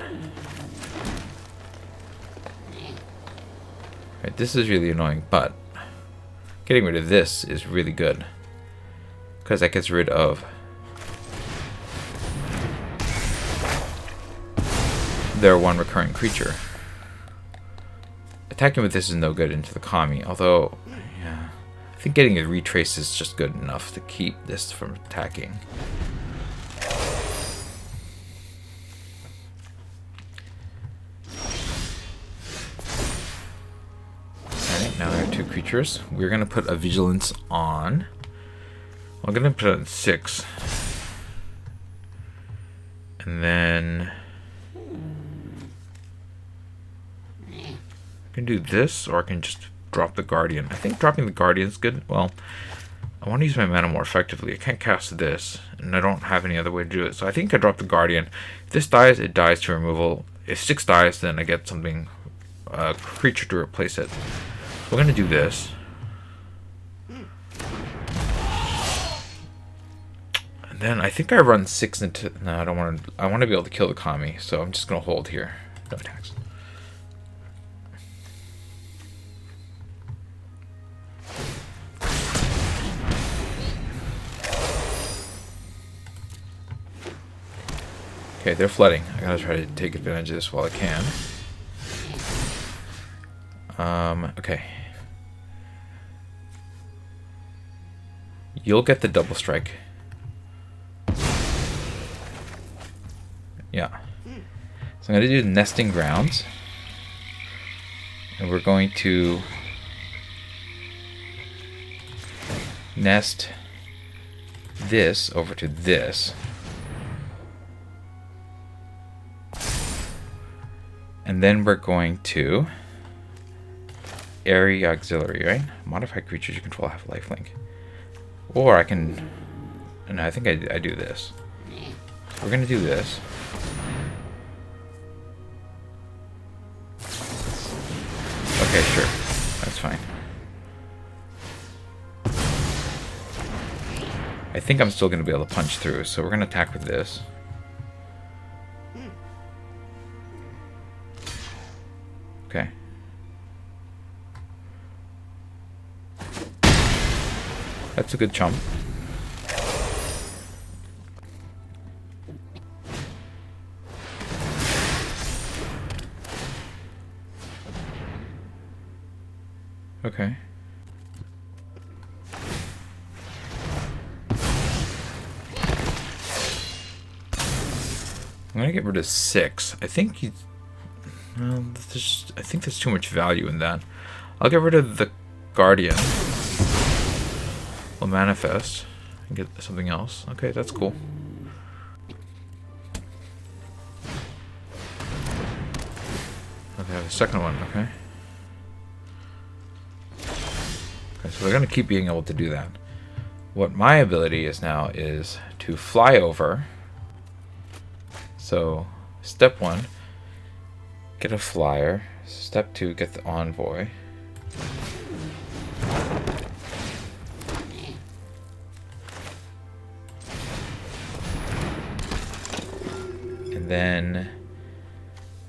right, this is really annoying, but getting rid of this is really good because that gets rid of their one recurring creature. Attacking with this is no good into the Kami, although yeah, I think getting a retrace is just good enough to keep this from attacking. Alright, now there are 2 creatures. We're going to put a Vigilance on. I'm going to put it on 6. And then I can do this, or I can just drop the Guardian. I think dropping the Guardian is good. Well, I want to use my mana more effectively. I can't cast this, and I don't have any other way to do it. So I think I drop the Guardian. If this dies, it dies to removal. If 6 dies, then I get something, a creature to replace it. So we're going to do this. And then I think I run 6 into... No, I don't want to... I want to be able to kill the Kami, so I'm just going to hold here. No attacks. Okay, they're flooding. I gotta try to take advantage of this while I can. Okay. You'll get the double strike. Yeah. So I'm gonna do nesting grounds. And we're going to nest this over to this. And then we're going to area auxiliary, right? Modify creatures you control have lifelink. Or I can... No, I think I do this. So we're going to do this. Okay, sure. That's fine. I think I'm still going to be able to punch through, so we're going to attack with this. Okay. That's a good chump. Okay. I'm gonna get rid of 6. I think he's... Well, I think there's too much value in that. I'll get rid of the Guardian. We'll manifest and get something else. Okay, that's cool. Okay, the second one, okay. Okay, so we're gonna keep being able to do that. What my ability is now is to fly over. So, step 1, get a flyer. Step 2, get the envoy. And then,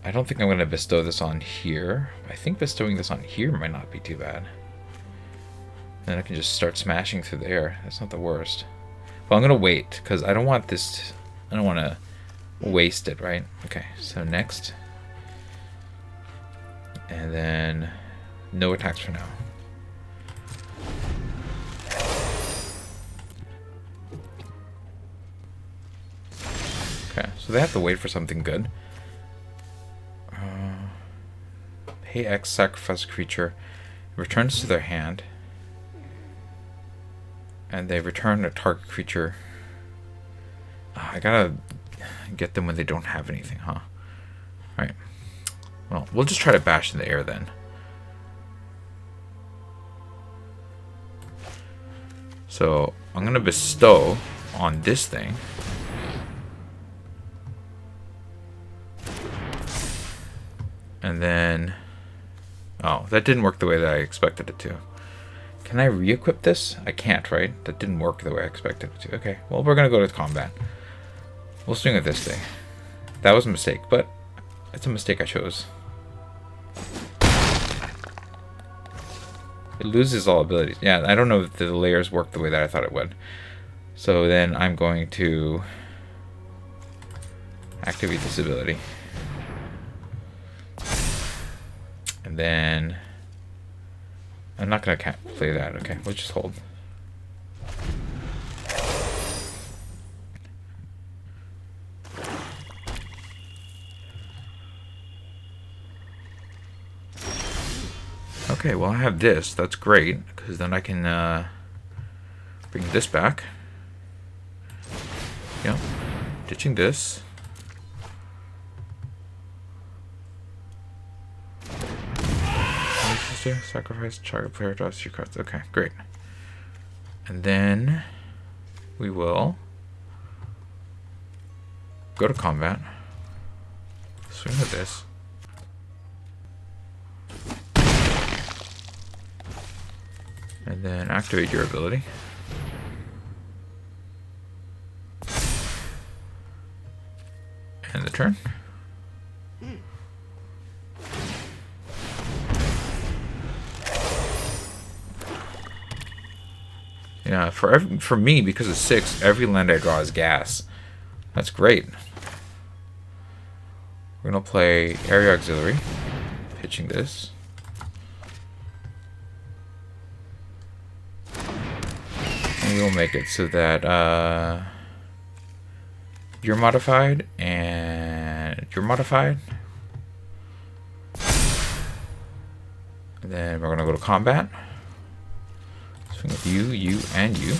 I don't think I'm going to bestow this on here. I think bestowing this on here might not be too bad. Then I can just start smashing through the air. That's not the worst. Well, I'm going to wait, because I don't want this... I don't want to waste it, right? Okay, so next. And then no attacks for now. Okay, so they have to wait for something good. Pay X, sacrifice a creature. It returns to their hand. And they return a target creature. I gotta get them when they don't have anything, huh? Alright. Well, we'll just try to bash in the air then. So, I'm gonna bestow on this thing. And then... Oh, that didn't work the way that I expected it to. Can I re-equip this? I can't, right? That didn't work the way I expected it to. Okay, well, we're gonna go to combat. We'll swing at this thing. That was a mistake, but it's a mistake I chose. It loses all abilities. Yeah, I don't know if the layers work the way that I thought it would. So then I'm going to activate this ability. And then I'm not going to play that. Okay, we'll just hold. Okay, well I have this. That's great, because then I can bring this back. Yep. Ditching this. Sacrifice target player draws 2 cards. Okay, great. And then we will go to combat. Swing with this. And then activate your ability. And the turn. Yeah, for me, because of 6, every land I draw is gas. That's great. We're gonna play Area Auxiliary, pitching this. And we'll make it so that you're modified and you're modified. And then we're gonna go to combat. Swing with you, you, and you.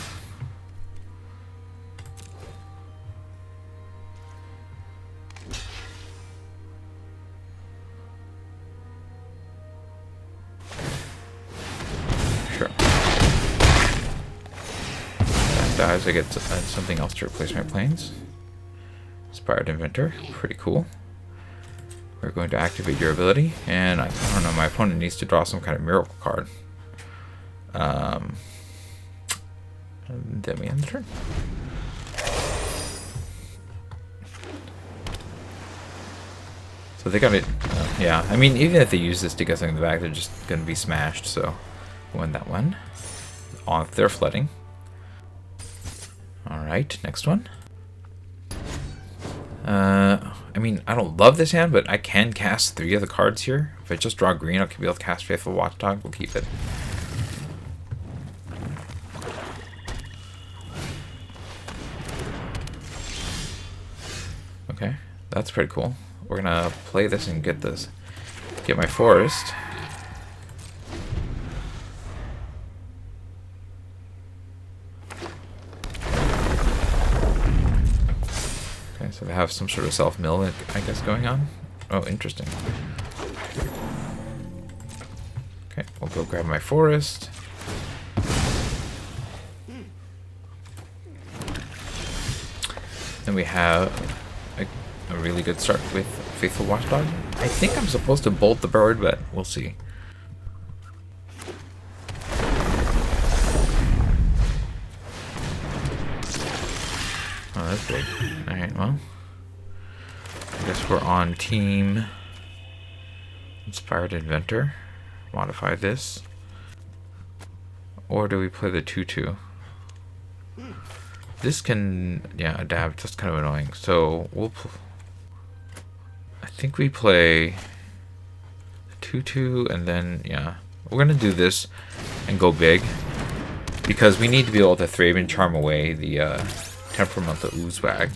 dies, I get something else to replace my planes. Inspired Inventor, pretty cool. We're going to activate your ability, and I don't know, my opponent needs to draw some kind of miracle card. Then we end the turn. So they got it. Yeah, I mean, even if they use this to get something back, they're just going to be smashed. So win that one. On their flooding. All right, next one. I mean, I don't love this hand, but I can cast 3 of the cards here. If I just draw green, I'll be able to cast Faithful Watchdog. We'll keep it. Okay, that's pretty cool. We're gonna play this and get my forest. Okay, so they have some sort of self-mill, I guess, going on. Oh, interesting. Okay, we'll go grab my forest. Then we have a really good start with Faithful Watchdog. I think I'm supposed to bolt the bird, but we'll see. Oh, that's big. Alright, well. I guess we're on team Inspired Inventor. Modify this. Or do we play the 2/2? This can, yeah, adapt. That's kind of annoying. So we'll I think we play 2/2 and then, yeah, we're gonna do this and go big because we need to be able to Thraben Charm away the Temperamental Oozewag.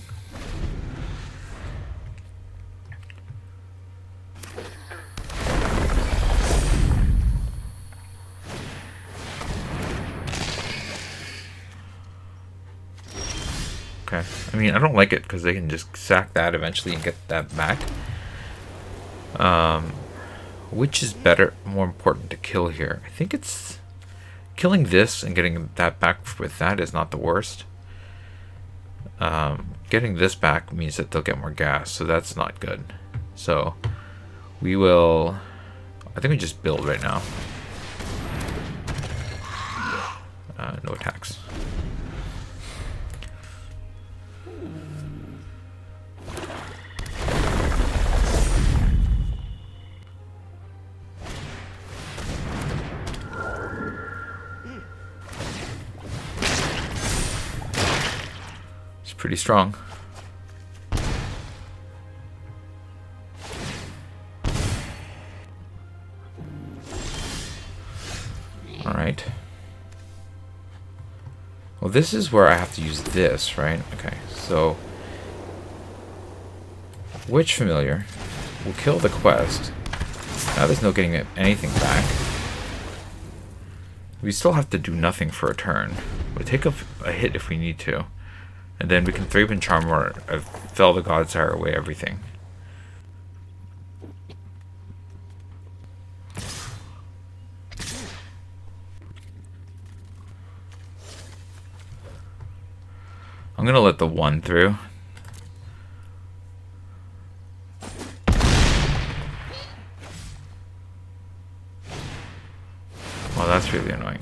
Okay, I mean, I don't like it because they can just sack that eventually and get that back. Which is better, more important to kill here? I think it's killing this and getting that back with that is not the worst. Getting this back means that they'll get more gas, so that's not good. So we will, I think we just build right now. No attacks. Pretty strong. All right. Well, this is where I have to use this, right? Okay, so Witch Familiar will kill the quest. Now there's no getting anything back. We still have to do nothing for a turn. We'll take a hit if we need to. And then we can Thraben Charm or Fell the Godsire away everything. I'm gonna let the 1 through. Well, that's really annoying.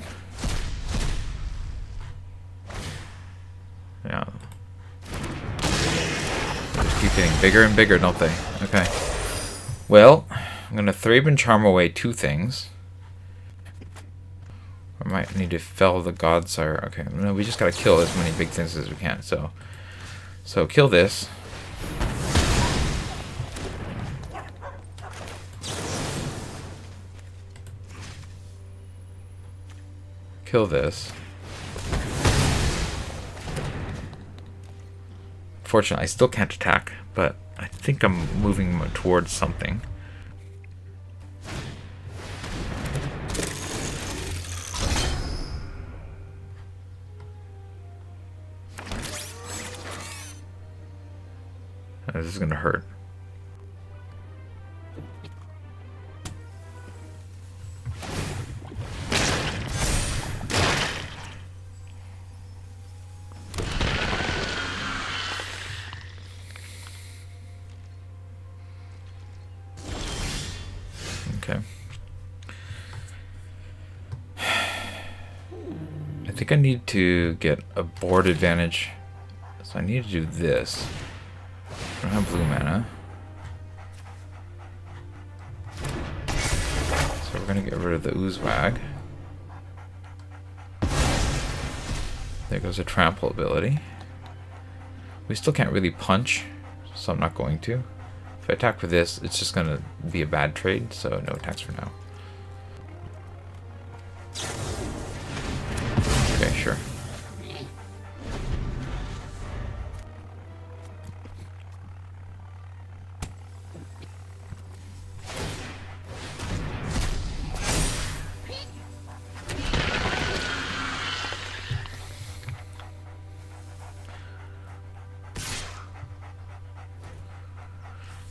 Yeah. They just keep getting bigger and bigger, don't they? Okay. Well, I'm gonna Thraben Charm away 2 things. I might need to Fell the Godsire. Okay, no, we just gotta kill as many big things as we can. So kill this. Kill this. Fortunately, I still can't attack, but I think I'm moving towards something. This is gonna hurt. Okay. I think I need to get a board advantage. So I need to do this. I don't have blue mana. So we're going to get rid of the Oozewag. There goes a trample ability. We still can't really punch, so I'm not going to. If I attack with this, it's just going to be a bad trade, so no attacks for now. Okay, sure.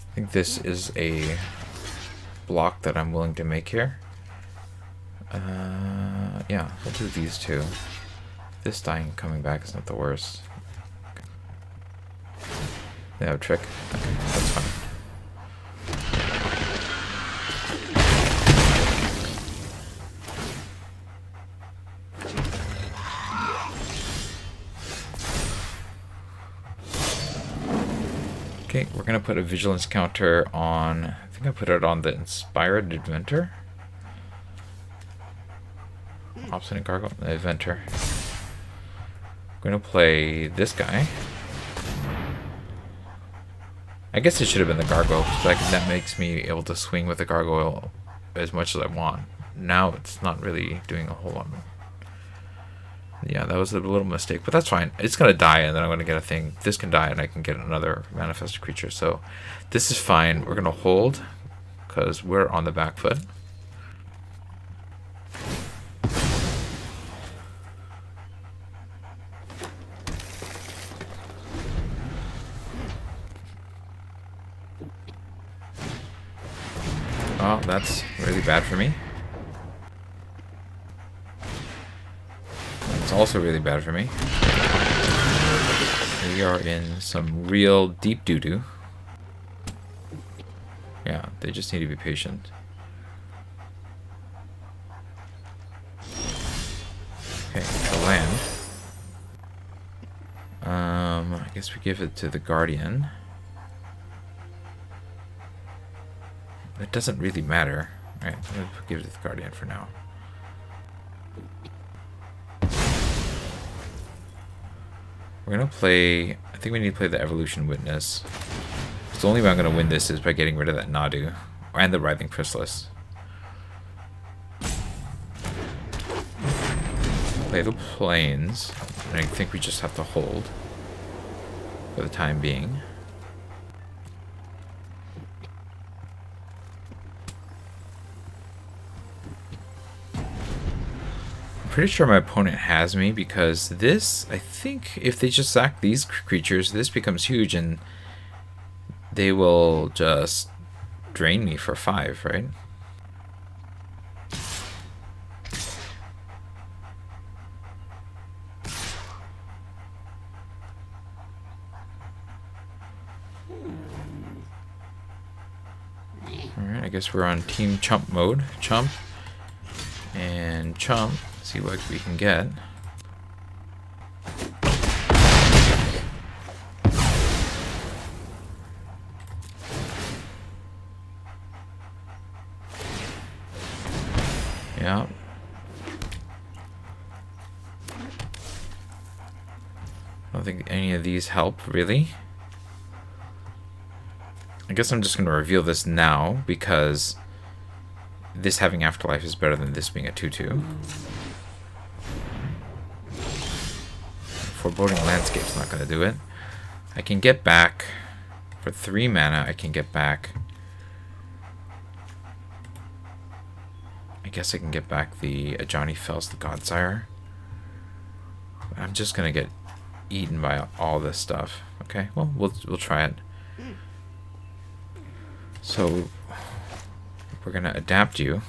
I think this is a block that I'm willing to make here. Yeah, we'll do these two. This dying coming back is not the worst. They have a trick. Okay, that's fine. Okay, we're gonna put a vigilance counter on. I think I put it on the Inspired Inventor. Obstinate Gargoyle, the Inventor. We're gonna play this guy. I guess it should have been the Gargoyle, because that makes me able to swing with the Gargoyle as much as I want. Now it's not really doing a whole lot more. Yeah, that was a little mistake, but that's fine. It's going to die, and then I'm going to get a thing. This can die, and I can get another manifested creature. So this is fine. We're going to hold, because we're on the back foot. Oh, that's really bad for me. It's also really bad for me. We are in some real deep doo-doo. Yeah, they just need to be patient. Okay, the land. I guess we give it to the Guardian. It doesn't really matter. Alright, we'll give it to the Guardian for now. We're gonna play, I think we need to play the Evolution Witness. So the only way I'm gonna win this is by getting rid of that Nadu. And the Writhing Chrysalis. Play the Plains. And I think we just have to hold. For the time being. Pretty sure my opponent has me because this, I think if they just sack these creatures, this becomes huge and they will just drain me for 5, right? Alright, I guess we're on Team Chump mode. Chump and Chump. See what we can get. Yeah. I don't think any of these help, really. I guess I'm just going to reveal this now, because this having Afterlife is better than this being a 2/2. Foreboding Landscape's not going to do it. I can get back, for 3 mana, I can get back... I guess I can get back the Ajani Fells, the Godsire. I'm just going to get eaten by all this stuff. Okay, well, we'll try it. So, we're going to adapt you.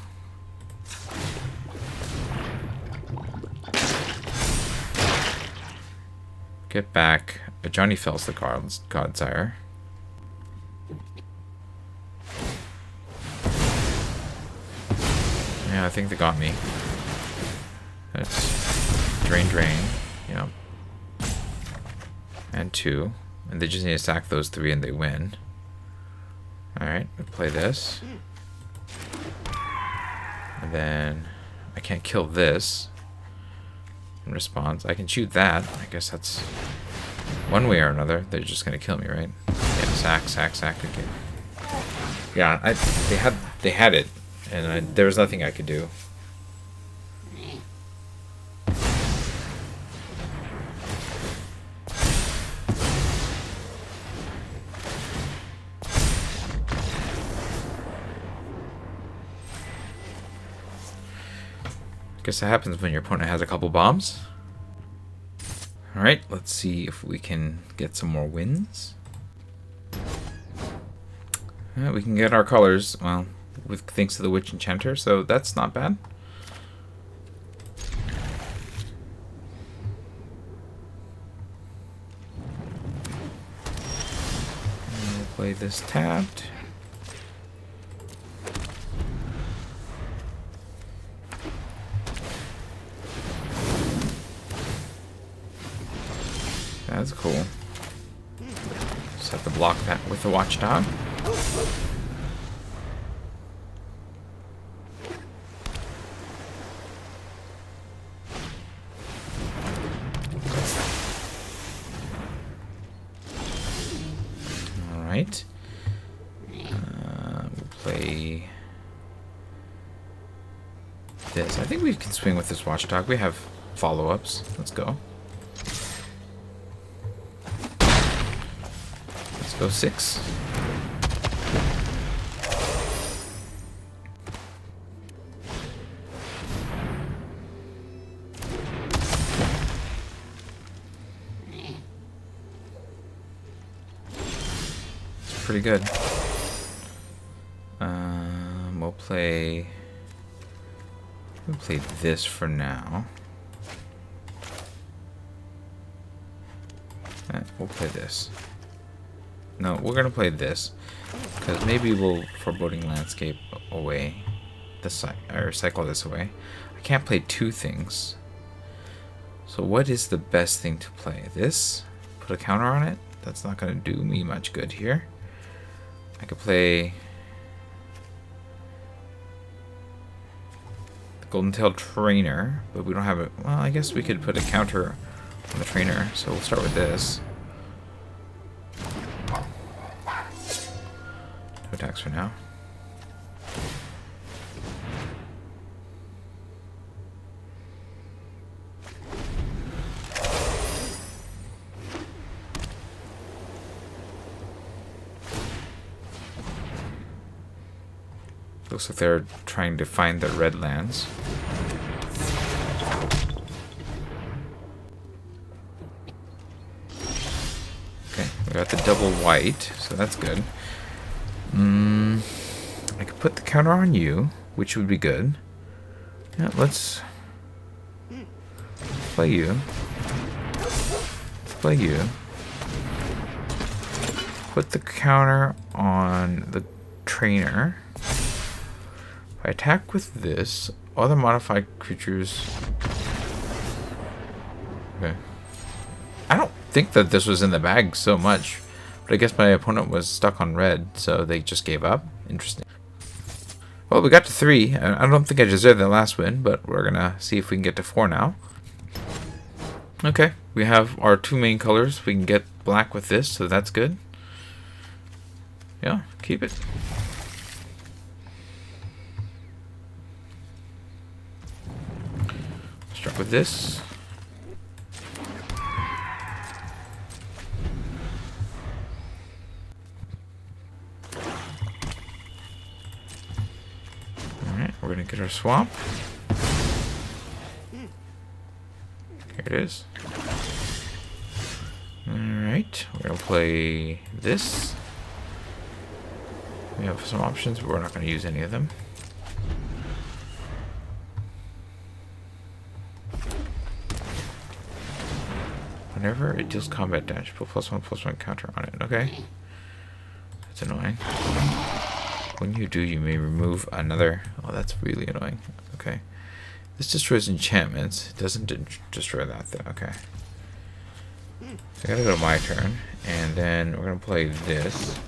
Get back Ajani Fells, the Godsire. Yeah, I think they got me. That's drain, drain. Yep. And 2. And they just need to sack those 3 and they win. Alright, we'll play this. And then I can't kill this in response. I can shoot that. I guess that's one way or another. They're just gonna kill me, right? Yeah, sack, sack, sack again. Yeah, they had it, and there was nothing I could do. Guess that happens when your opponent has a couple bombs. Alright, let's see if we can get some more wins. Yeah, we can get our colors, well, with thanks to the Witch Enchanter, so that's not bad. And we'll play this tapped. That's cool. Just have to block that with the watchdog. Alright. We'll play this. I think we can swing with this watchdog. We have follow-ups. Let's go. Go 6. It's pretty good. We'll play this for now. We'll play this. No, we're gonna play this because maybe we'll Foreboding Landscape away, or cycle this away. I can't play 2 things. So what is the best thing to play? This? Put a counter on it? That's not gonna do me much good here. I could play the Golden-tailed Trainer, but we don't have it. Well, I guess we could put a counter on the trainer. So we'll start with this. Attacks for now. Looks like they're trying to find the red lands. Okay, we got the double white, so that's good. I could put the counter on you, which would be good. Yeah, let's play you. Play you. Put the counter on the trainer. If I attack with this, other modified creatures. Okay. I don't think that this was in the bag so much. But I guess my opponent was stuck on red, so they just gave up. Interesting. Well, we got to 3. I don't think I deserved that last win, but we're gonna see if we can get to 4 now. Okay, we have our 2 main colors. We can get black with this, so that's good. Yeah, keep it. Start with this. We're gonna get our swamp. Here it is. Alright, we're gonna play this. We have some options, but we're not gonna use any of them. Whenever it deals combat damage, put +1/+1 counter on it. Okay. That's annoying. When you do, you may remove another. Oh, that's really annoying. Okay. This destroys enchantments. It doesn't destroy that though. Okay. So I gotta go to my turn, and then we're gonna play this.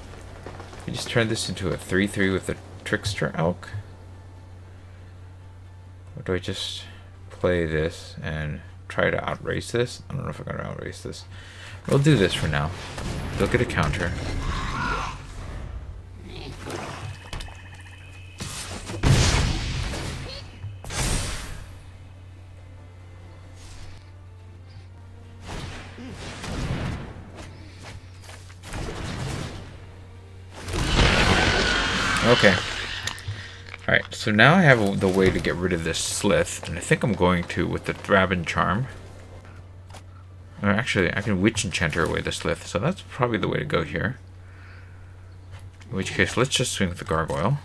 We just turn this into a 3/3 with a trickster elk. Or do I just play this and try to outrace this? I don't know if I'm gonna outrace this. We'll do this for now. They'll get a counter. Okay. Alright, so now I have the way to get rid of this slith, and I think I'm going to with the Thrabin Charm. Or actually, I can Witch Enchanter away the slith, so that's probably the way to go here. In which case, let's just swing with the Gargoyle.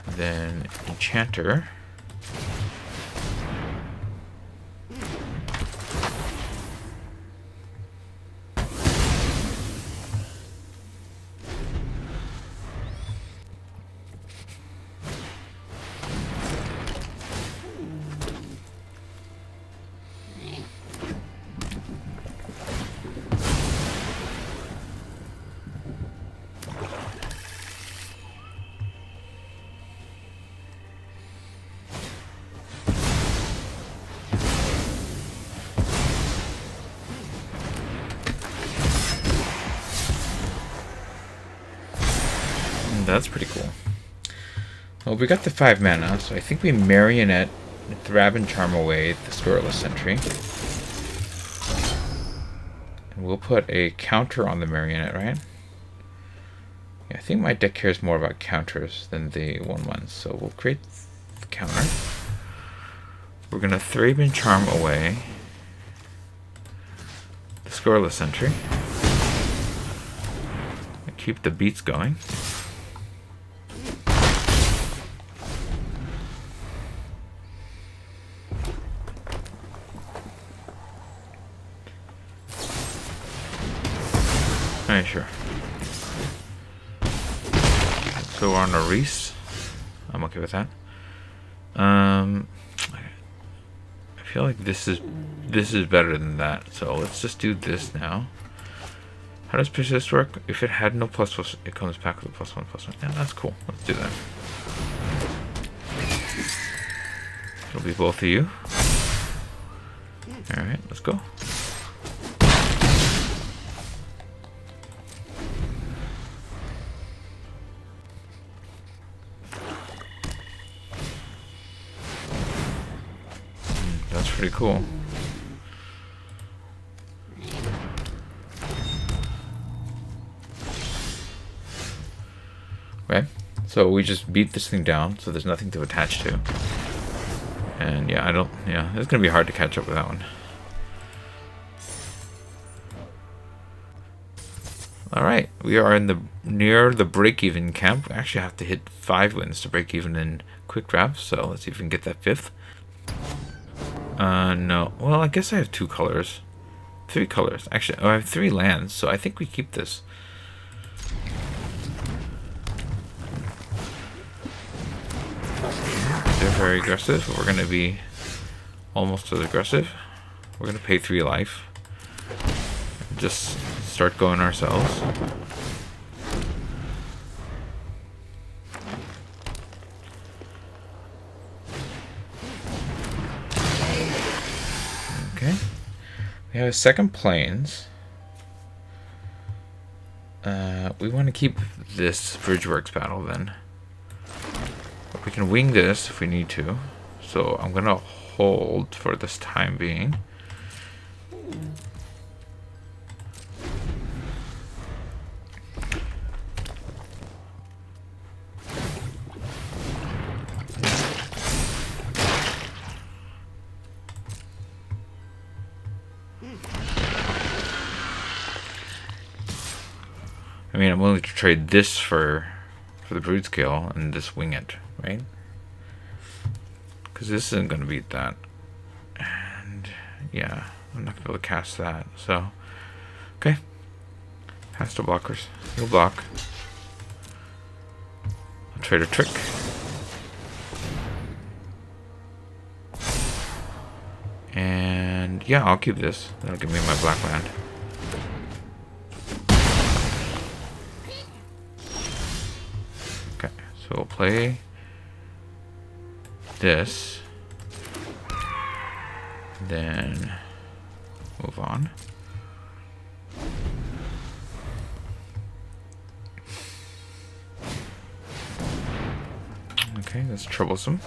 Then Enchanter. That's pretty cool. Well, we got the 5 mana, so I think we Marionette Thrabin Charm away the Squirrelless Sentry. And we'll put a counter on the Marionette, right? Yeah, I think my deck cares more about counters than the 1/1s, so we'll create the counter. We're gonna Thrabin Charm away the Squirrelless Sentry. And keep the beats going. Alright, sure. So we're on a Reese. I'm okay with that. I feel like this is better than that. So let's just do this now. How does persist work? If it had no ++, it comes back with a +1/+1. Yeah, that's cool. Let's do that. It'll be both of you. Alright, let's go. That's pretty cool. Okay, so we just beat this thing down, so there's nothing to attach to. And yeah, it's gonna be hard to catch up with that one. Alright, we are near the break-even camp. We actually have to hit 5 wins to break even in quick draft, so let's see if we can get that 5th. No. Well, I guess I have 2 colors. 3 colors. Actually, I have 3 lands, so I think we keep this. They're very aggressive. We're going to be almost as aggressive. We're going to pay 3 life. Just start going ourselves. Okay. We have a second plains. We want to keep this Bridgeworks battle then. We can wing this if we need to. So I'm going to hold for this time being. I mean, I'm willing to trade this for the brood scale and just wing it, right? Because this isn't going to beat that. And yeah, I'm not going to be able to cast that. So, okay. Has to blockers. He'll block. I'll trade a trick. And yeah, I'll keep this. That'll give me my black land. Okay, so we'll play this. Then move on. Okay, that's troublesome.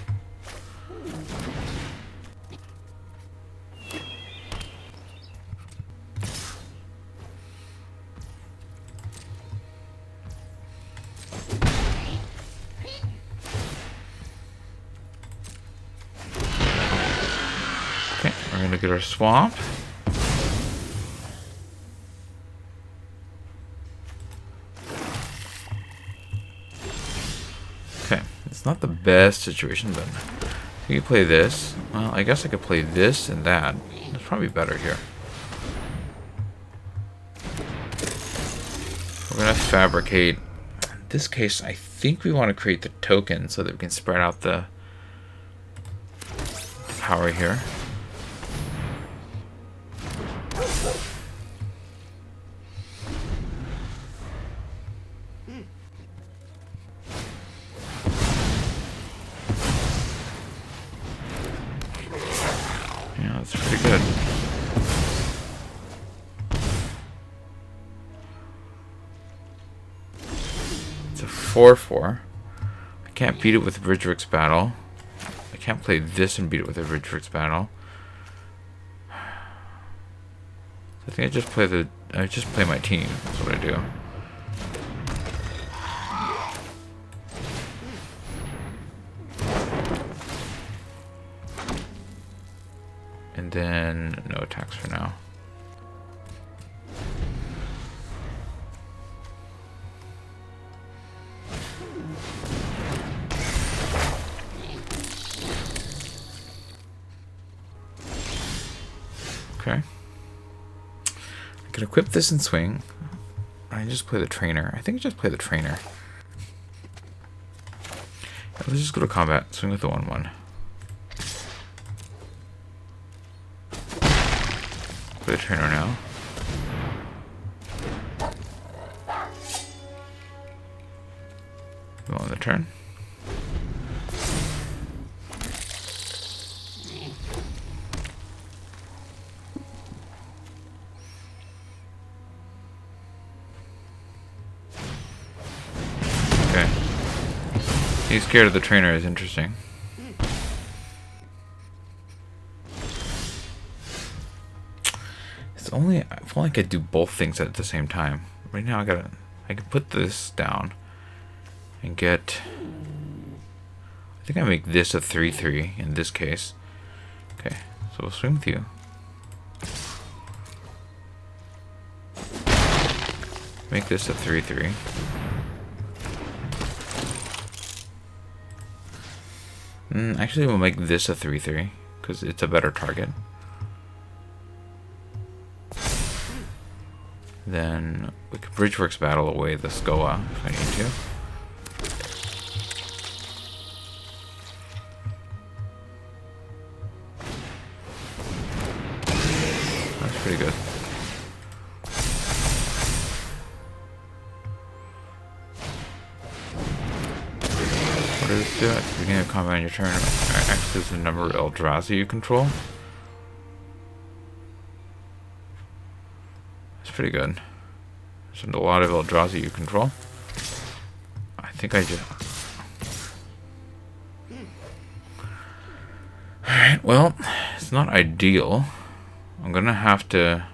Okay, we're gonna get our swamp. Okay, it's not the best situation, but you play this. Well, I guess I could play this and that. It's probably better here. We're gonna fabricate. In this case, I think we want to create the token so that we can spread out the power here. Yeah, that's pretty good. It's a 4/4. I can't beat it with Bridgeric's Battle. I can't play this and beat it with a Bridgeric's Battle. I think I just play my team. That's what I do. And then no attacks for now. Okay. I can equip this and swing. I just play the trainer. I think I just play the trainer. Let's just go to combat. Swing with the 1/1. Play the trainer now. Go on the turn. Okay. He's scared of the trainer is interesting. If only I could do both things at the same time. Right now I can put this down and get, I think I make this a 3/3 in this case. Okay, so we'll swing with you. Make this a 3/3. Actually, we'll make this a 3/3 because it's a better target. Then we can Bridgeworks Battle away the Skoa if I need to. That's pretty good. What does this do? At the beginning of combat on your turn, X is the number of Eldrazi you control. Pretty good. There's a lot of Eldrazi you control. I think I just... Alright, well, it's not ideal. I'm gonna have to...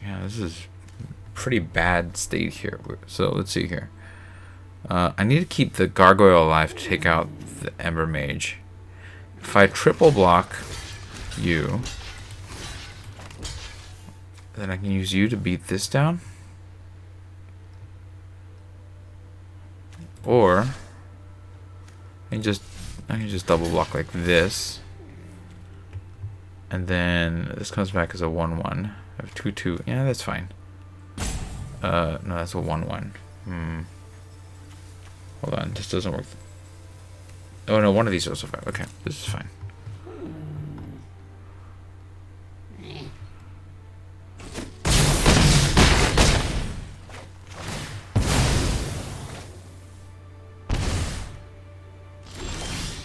Yeah, this is pretty bad state here. So let's see here. I need to keep the Gargoyle alive to take out the Ember Mage. If I triple block you... then I can use you to beat this down. Or I can just double block like this. And then this comes back as a 1/1. I have 2-2. Yeah, that's fine. No, that's a 1-1. Hold on, this doesn't work. Oh no, one of these will survive. Okay, this is fine.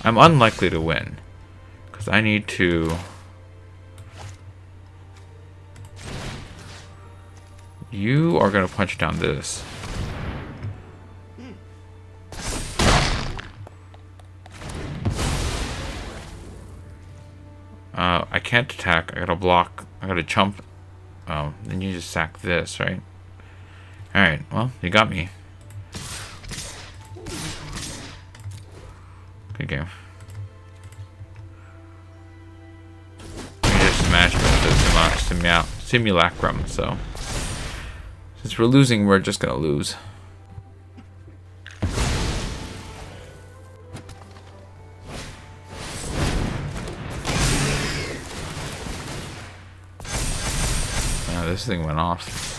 I'm unlikely to win because I need to. You are gonna punch down this. I can't attack. I gotta block. I gotta jump. Oh, then you just sack this, right? Alright, well, you got me. Good game. We just smashed the simulacrum, so since we're losing, we're just gonna lose. This thing went off.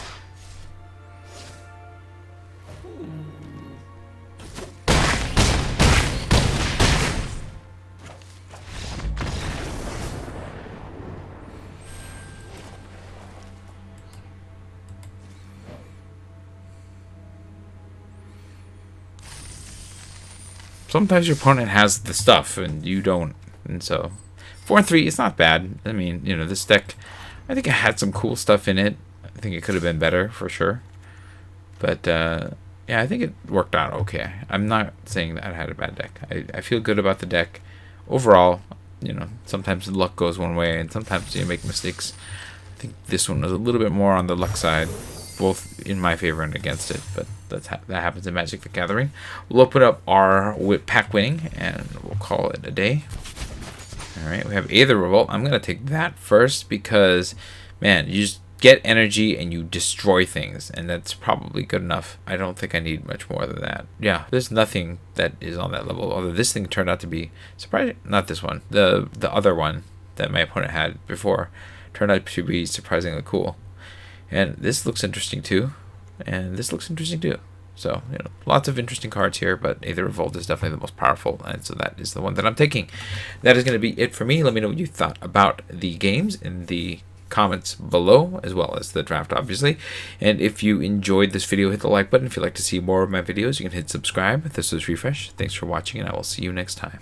Sometimes your opponent has the stuff and you don't, and so 4-3 is not bad. I mean, you know, this deck, I think it had some cool stuff in it. I think it could have been better for sure, but yeah, I think it worked out okay. I'm not saying that I had a bad deck. I feel good about the deck overall. You know, sometimes the luck goes one way and sometimes you make mistakes. I think this one was a little bit more on the luck side, both in my favor and against it, but that happens in Magic the Gathering. We'll open up our pack winning and we'll call it a day. Alright, we have Aether Revolt. I'm going to take that first because, man, you just get energy and you destroy things, and that's probably good enough. I don't think I need much more than that. Yeah, there's nothing that is on that level, although this thing turned out to be surprising. Not this one. The other one that my opponent had before turned out to be surprisingly cool. And this looks interesting too. And this looks interesting too. So, you know, lots of interesting cards here, but Aether Revolt is definitely the most powerful, and so that is the one that I'm taking. That is going to be it for me. Let me know what you thought about the games in the comments below, as well as the draft, obviously. And if you enjoyed this video, hit the like button. If you'd like to see more of my videos, you can hit subscribe. This was Refresh. Thanks for watching, and I will see you next time.